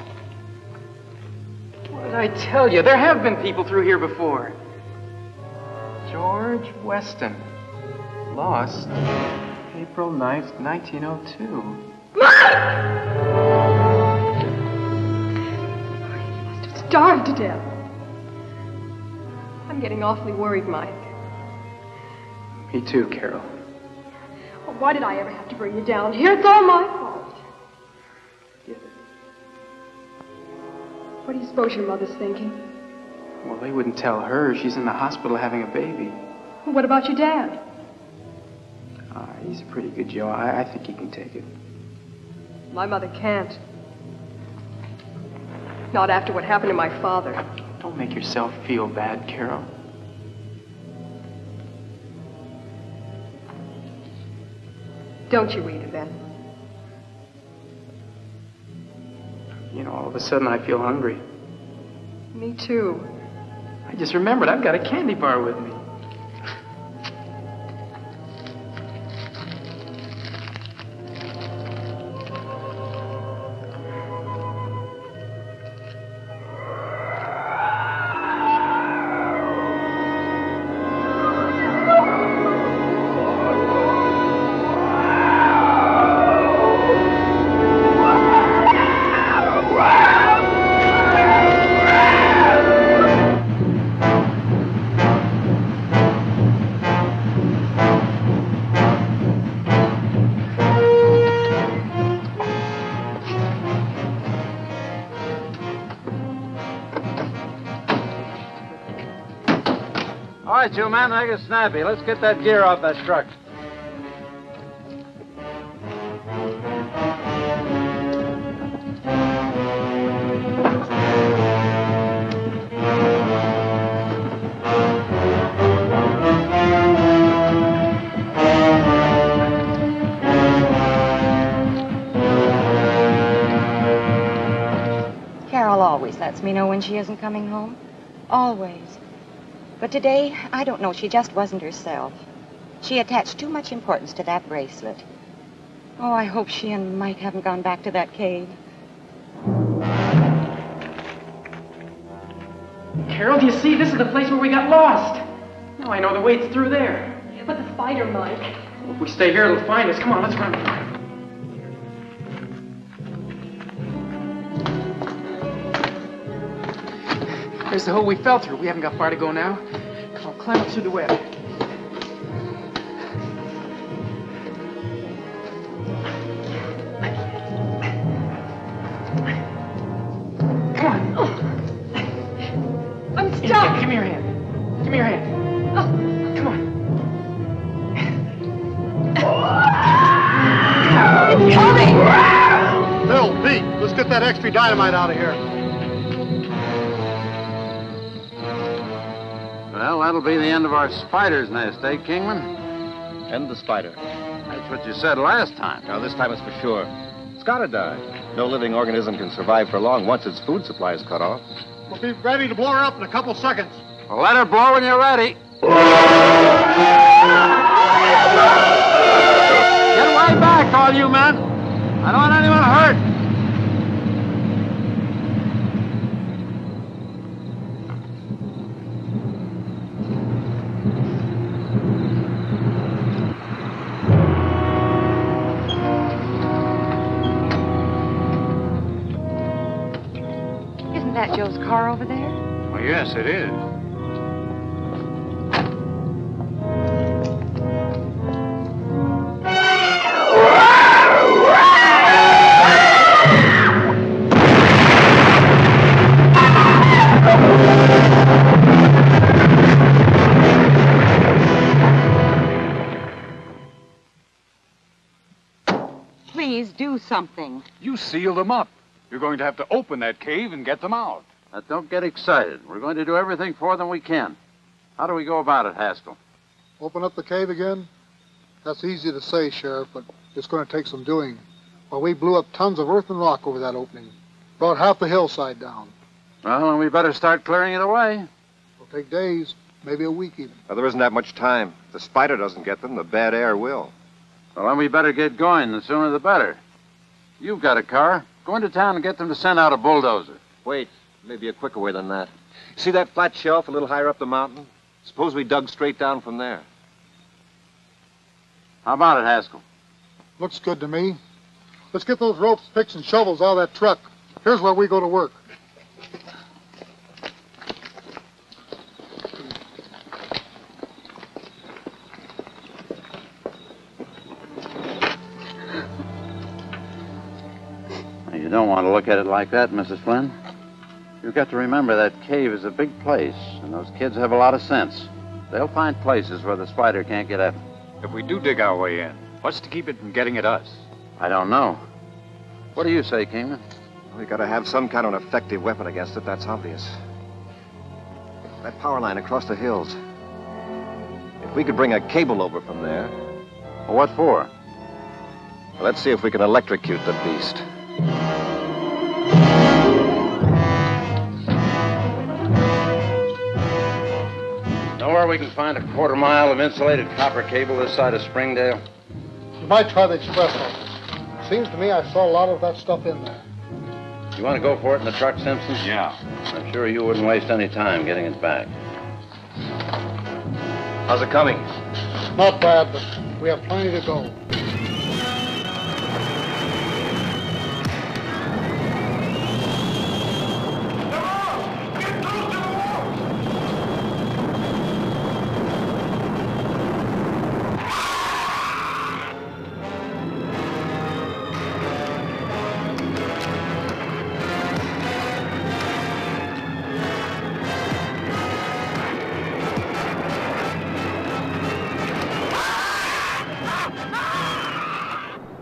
What did I tell you? There have been people through here before. George Weston. Lost April 9th, 1902. Mike! He must have starve to death. I'm getting awfully worried, Mike. Me too, Carol. Oh, why did I ever have to bring you down here? It's all my fault. What do you suppose your mother's thinking? Well, they wouldn't tell her. She's in the hospital having a baby. What about your dad? He's a pretty good Joe. I think he can take it. My mother can't. Not after what happened to my father. Don't make yourself feel bad, Carol. Don't you eat it, then? You know, all of a sudden I feel hungry. Me too. I just remembered I've got a candy bar with me. All right, you men, make it snappy. Let's get that gear off that truck. Carol always lets me know when she isn't coming home. Always. But today, I don't know, she just wasn't herself. She attached too much importance to that bracelet. Oh, I hope she and Mike haven't gone back to that cave. Carol, do you see? This is the place where we got lost. Now I know the way it's through there. But the spider, Mike. If we stay here, it'll find us. Come on, let's run. There's the hole we fell through. We haven't got far to go now. Come on, climb up through the web. Come on. I'm stuck. Give me your hand. Give me your hand. Come on. It's coming! Bill, Pete, let's get that extra dynamite out of here. Well, that'll be the end of our spider's nest, eh, Kingman? End the spider. That's what you said last time. Now, this time it's for sure. It's gotta die. No living organism can survive for long once its food supply is cut off. We'll be ready to blow her up in a couple seconds. Well, let her blow when you're ready. Get way back, all you men. I don't want anyone hurt. Isn't that Joe's car over there? Well, yes, it is. Please do something. You sealed them up. You're going to have to open that cave and get them out. Now, don't get excited. We're going to do everything for them we can. How do we go about it, Haskell? Open up the cave again? That's easy to say, Sheriff, but it's going to take some doing. Well, we blew up tons of earth and rock over that opening. Brought half the hillside down. Well, then we better start clearing it away. It'll take days, maybe a week even. Well, there isn't that much time. If the spider doesn't get them, the bad air will. Well, then we better get going. The sooner the better. You've got a car. Go into town and get them to send out a bulldozer. Wait, maybe a quicker way than that. See that flat shelf a little higher up the mountain? Suppose we dug straight down from there. How about it, Haskell? Looks good to me. Let's get those ropes, picks, and shovels out of that truck. Here's where we go to work. You don't want to look at it like that, Mrs. Flynn. You've got to remember that cave is a big place, and those kids have a lot of sense. They'll find places where the spider can't get at them. If we do dig our way in, what's to keep it from getting at us? I don't know. What do you say, Kingman? We gotta have some kind of an effective weapon against it, that's obvious. That power line across the hills. If we could bring a cable over from there. Well, what for? Well, let's see if we can electrocute the beast. Know where we can find a quarter-mile of insulated copper cable this side of Springdale? You might try the express office. Seems to me I saw a lot of that stuff in there. You want to go for it in the truck, Simpson? Yeah. I'm sure you wouldn't waste any time getting it back. How's it coming? Not bad, but we have plenty to go.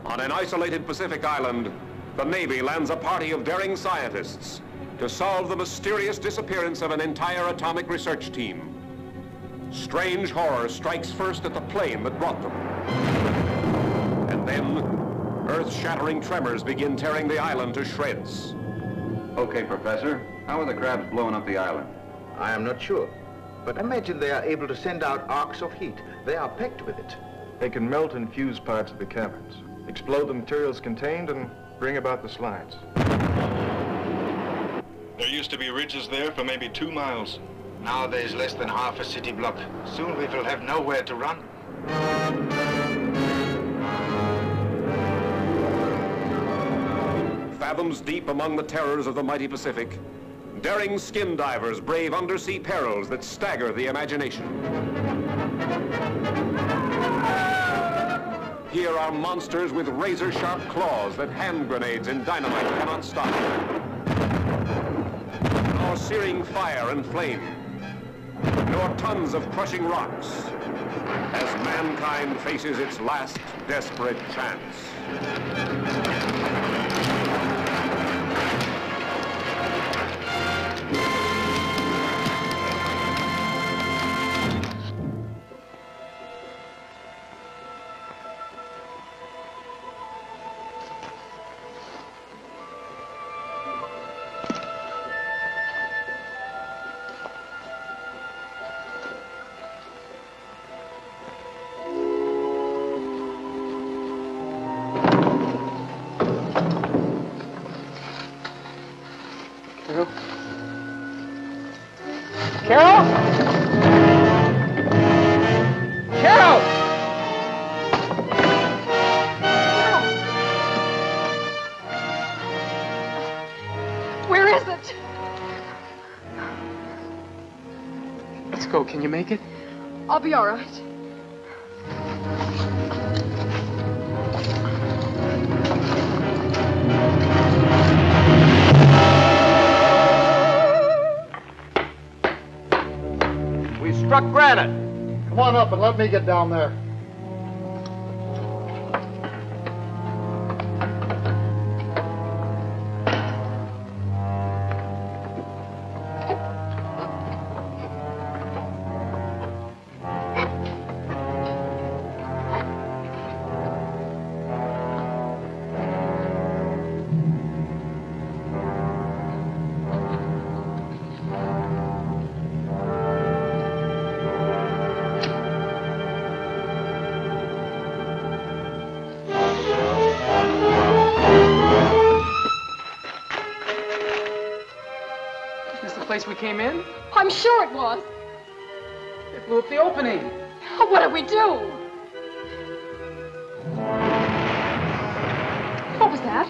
On an isolated Pacific island, the Navy lands a party of daring scientists to solve the mysterious disappearance of an entire atomic research team. Strange horror strikes first at the plane that brought them. And then, earth-shattering tremors begin tearing the island to shreds. Okay, Professor. How are the crabs blowing up the island? I am not sure. But imagine they are able to send out arcs of heat. They are packed with it. They can melt and fuse parts of the caverns, explode the materials contained, and bring about the slides. There used to be ridges there for maybe 2 miles. Now there is less than half a city block. Soon we will have nowhere to run. Fathoms deep among the terrors of the mighty Pacific, daring skin divers brave undersea perils that stagger the imagination. Here are monsters with razor-sharp claws that hand grenades and dynamite cannot stop. Nor searing fire and flame, nor tons of crushing rocks, as mankind faces its last desperate chance. Carol? Carol! Where is it? Let's go. Can you make it? I'll be all right. Struck granite. Come on up and let me get down there. We came in? I'm sure it was. They blew up the opening. What did we do? What was that?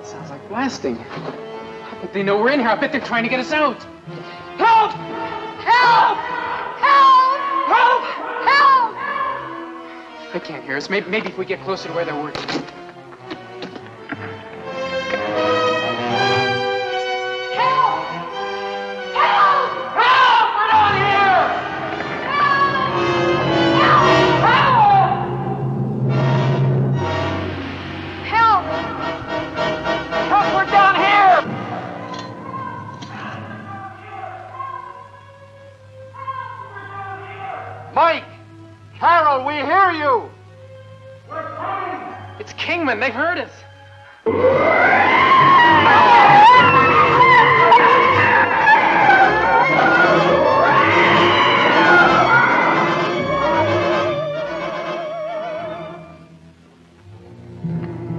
Sounds like blasting. I bet they know we're in here. I bet they're trying to get us out. Help! Help! Help! Help! Help! They can't hear us. Maybe if we get closer to where they're working. Mike! Carol, we hear you! It's Kingman. They've heard us.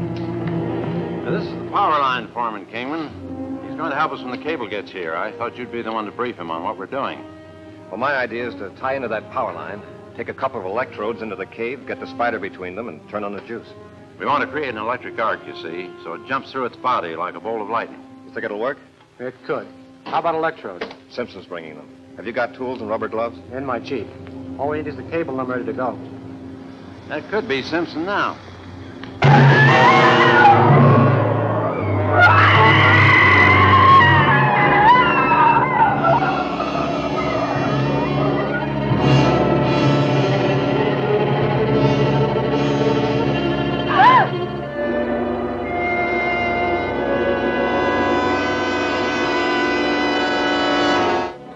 Now, this is the power line foreman, Kingman. He's going to help us when the cable gets here. I thought you'd be the one to brief him on what we're doing. Well, my idea is to tie into that power line, take a couple of electrodes into the cave, get the spider between them, and turn on the juice. We want to create an electric arc, you see, so it jumps through its body like a bolt of lightning. You think it'll work? It could. How about electrodes? Simpson's bringing them. Have you got tools and rubber gloves? In my Jeep. All we need is the cable, and I'm ready to go. That could be Simpson now.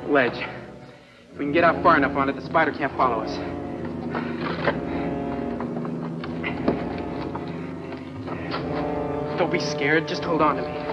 Ledge. If we can get out far enough on it, the spider can't follow us. Don't be scared. Just hold on to me.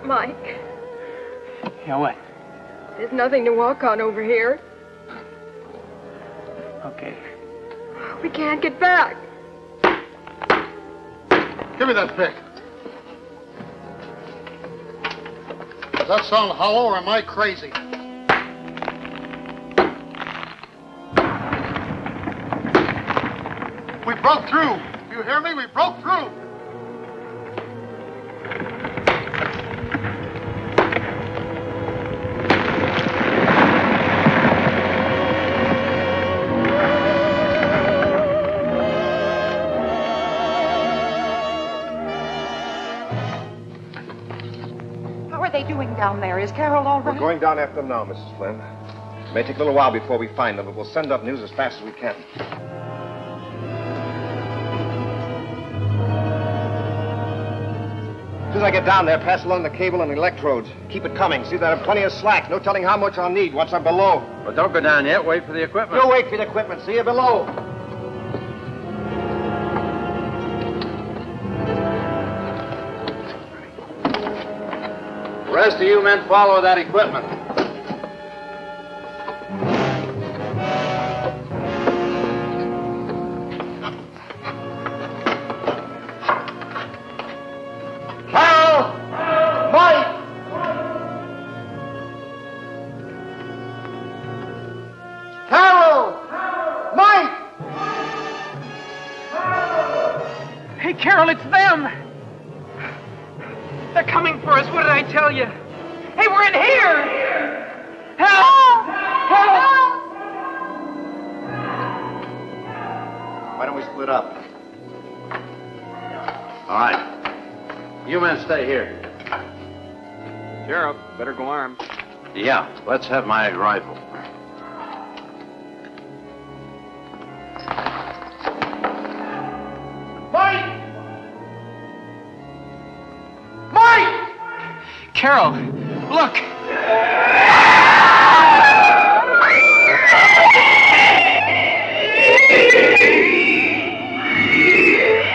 Mike, Yeah, what? there's nothing to walk on over here. Okay. We can't get back. Give me that pick. Does that sound hollow, or am I crazy? We broke through. You hear me? We broke through. How are they doing down there? Is Carol all right? We're going down after them now, Mrs. Flynn. It may take a little while before we find them, but we'll send up news as fast as we can. As soon as I get down there, pass along the cable and the electrodes. Keep it coming. See that I have plenty of slack. No telling how much I'll need once I'm below. But don't go down yet. Wait for the equipment. You wait for the equipment. See you below. The rest of you men follow that equipment. Carol! Mike! Carol! Mike! Hey, Carol, it's them! They're coming for us. What did I tell you? Hey, we're in here! Help! Help! Why don't we split up? All right. You men stay here. Sheriff, better go armed. Yeah, let's have my rifle. Mike! Mike! Carol, look!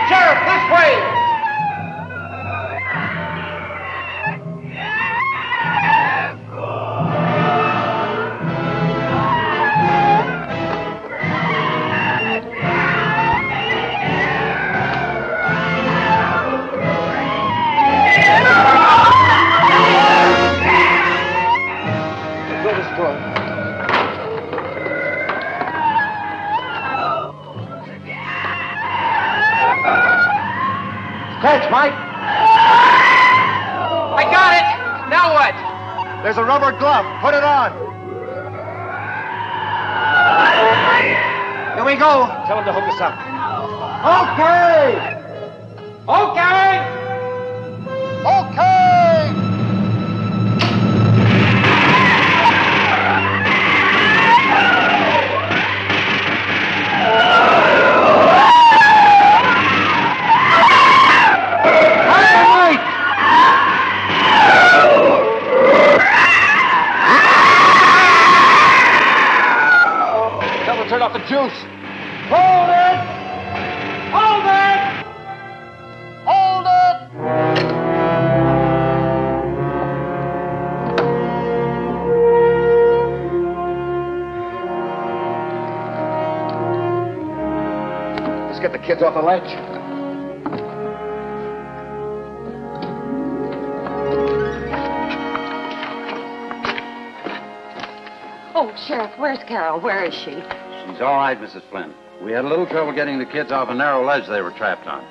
Sheriff, this way! go to store. Catch, Mike! I got it! Now what? There's a rubber glove. Put it on. Here we go. Tell him to hook us up. Okay! Okay! Okay! Turn off the juice. Hold it! Hold it! Hold it! Let's get the kids off the ledge. Oh, Sheriff, where's Carol? Where is she? She's all right, Mrs. Flynn. We had a little trouble getting the kids off a narrow ledge they were trapped on.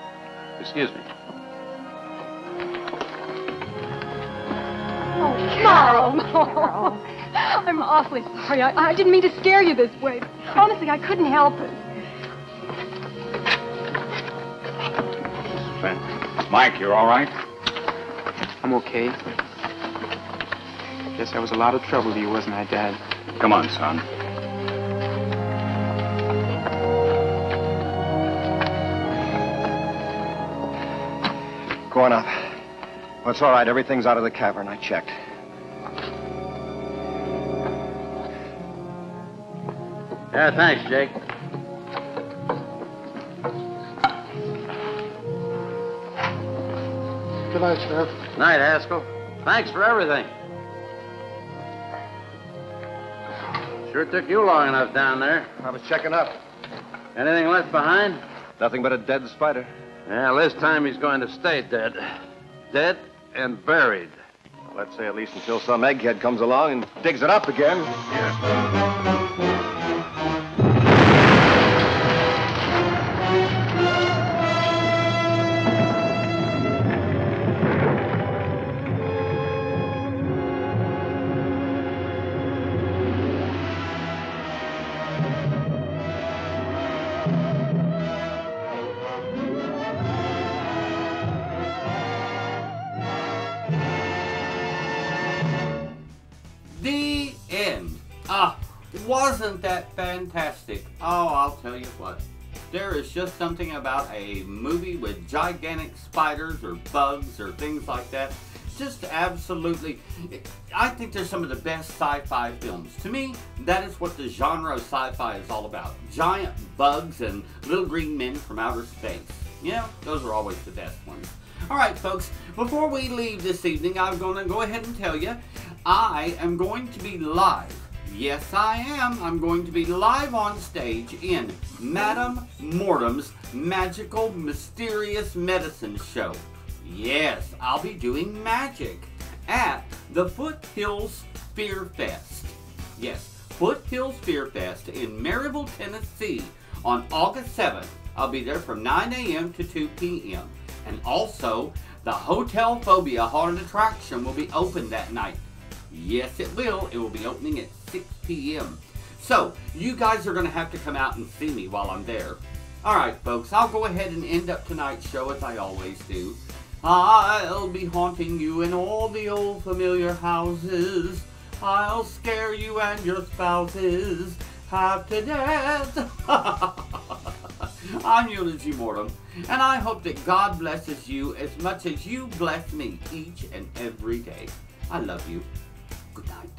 Excuse me. Oh, Carol. I'm awfully sorry. I didn't mean to scare you this way. Honestly, I couldn't help it. Mrs. Flynn. Mike, you're all right? I'm okay. Guess I was a lot of trouble to you, wasn't I, Dad? Come on, son. Go on up. Well, it's all right. Everything's out of the cavern. I checked. Yeah, thanks, Jake. Good night, Sheriff. Night, Haskell. Thanks for everything. Sure took you long enough down there. I was checking up. Anything left behind? Nothing but a dead spider. Yeah, this time he's going to stay dead. Dead and buried. Well, let's say at least until some egghead comes along and digs it up again. The end. Ah, wasn't that fantastic? Oh, I'll tell you what. There is just something about a movie with gigantic spiders or bugs or things like that. Just absolutely, I think they're some of the best sci-fi films. To me, that is what the genre of sci-fi is all about. Giant bugs and little green men from outer space. You know, those are always the best ones. Alright folks, before we leave this evening, I'm going to go ahead and tell you, I am going to be live. Yes, I am. I'm going to be live on stage in Madame Mortem's Magical Mysterious Medicine Show. Yes, I'll be doing magic at the Foothills Fear Fest. Yes, Foothills Fear Fest in Maryville, Tennessee on August 7th. I'll be there from 9 a.m. to 2 p.m. And also, the Hotel Phobia Haunted Attraction will be open that night. Yes, it will. It will be opening at 6 p.m. So, you guys are going to have to come out and see me while I'm there. Alright, folks, I'll go ahead and end up tonight's show as I always do. I'll be haunting you in all the old familiar houses. I'll scare you and your spouses half to death. I'm Eulogy Mortem, and I hope that God blesses you as much as you bless me each and every day. I love you. Good night.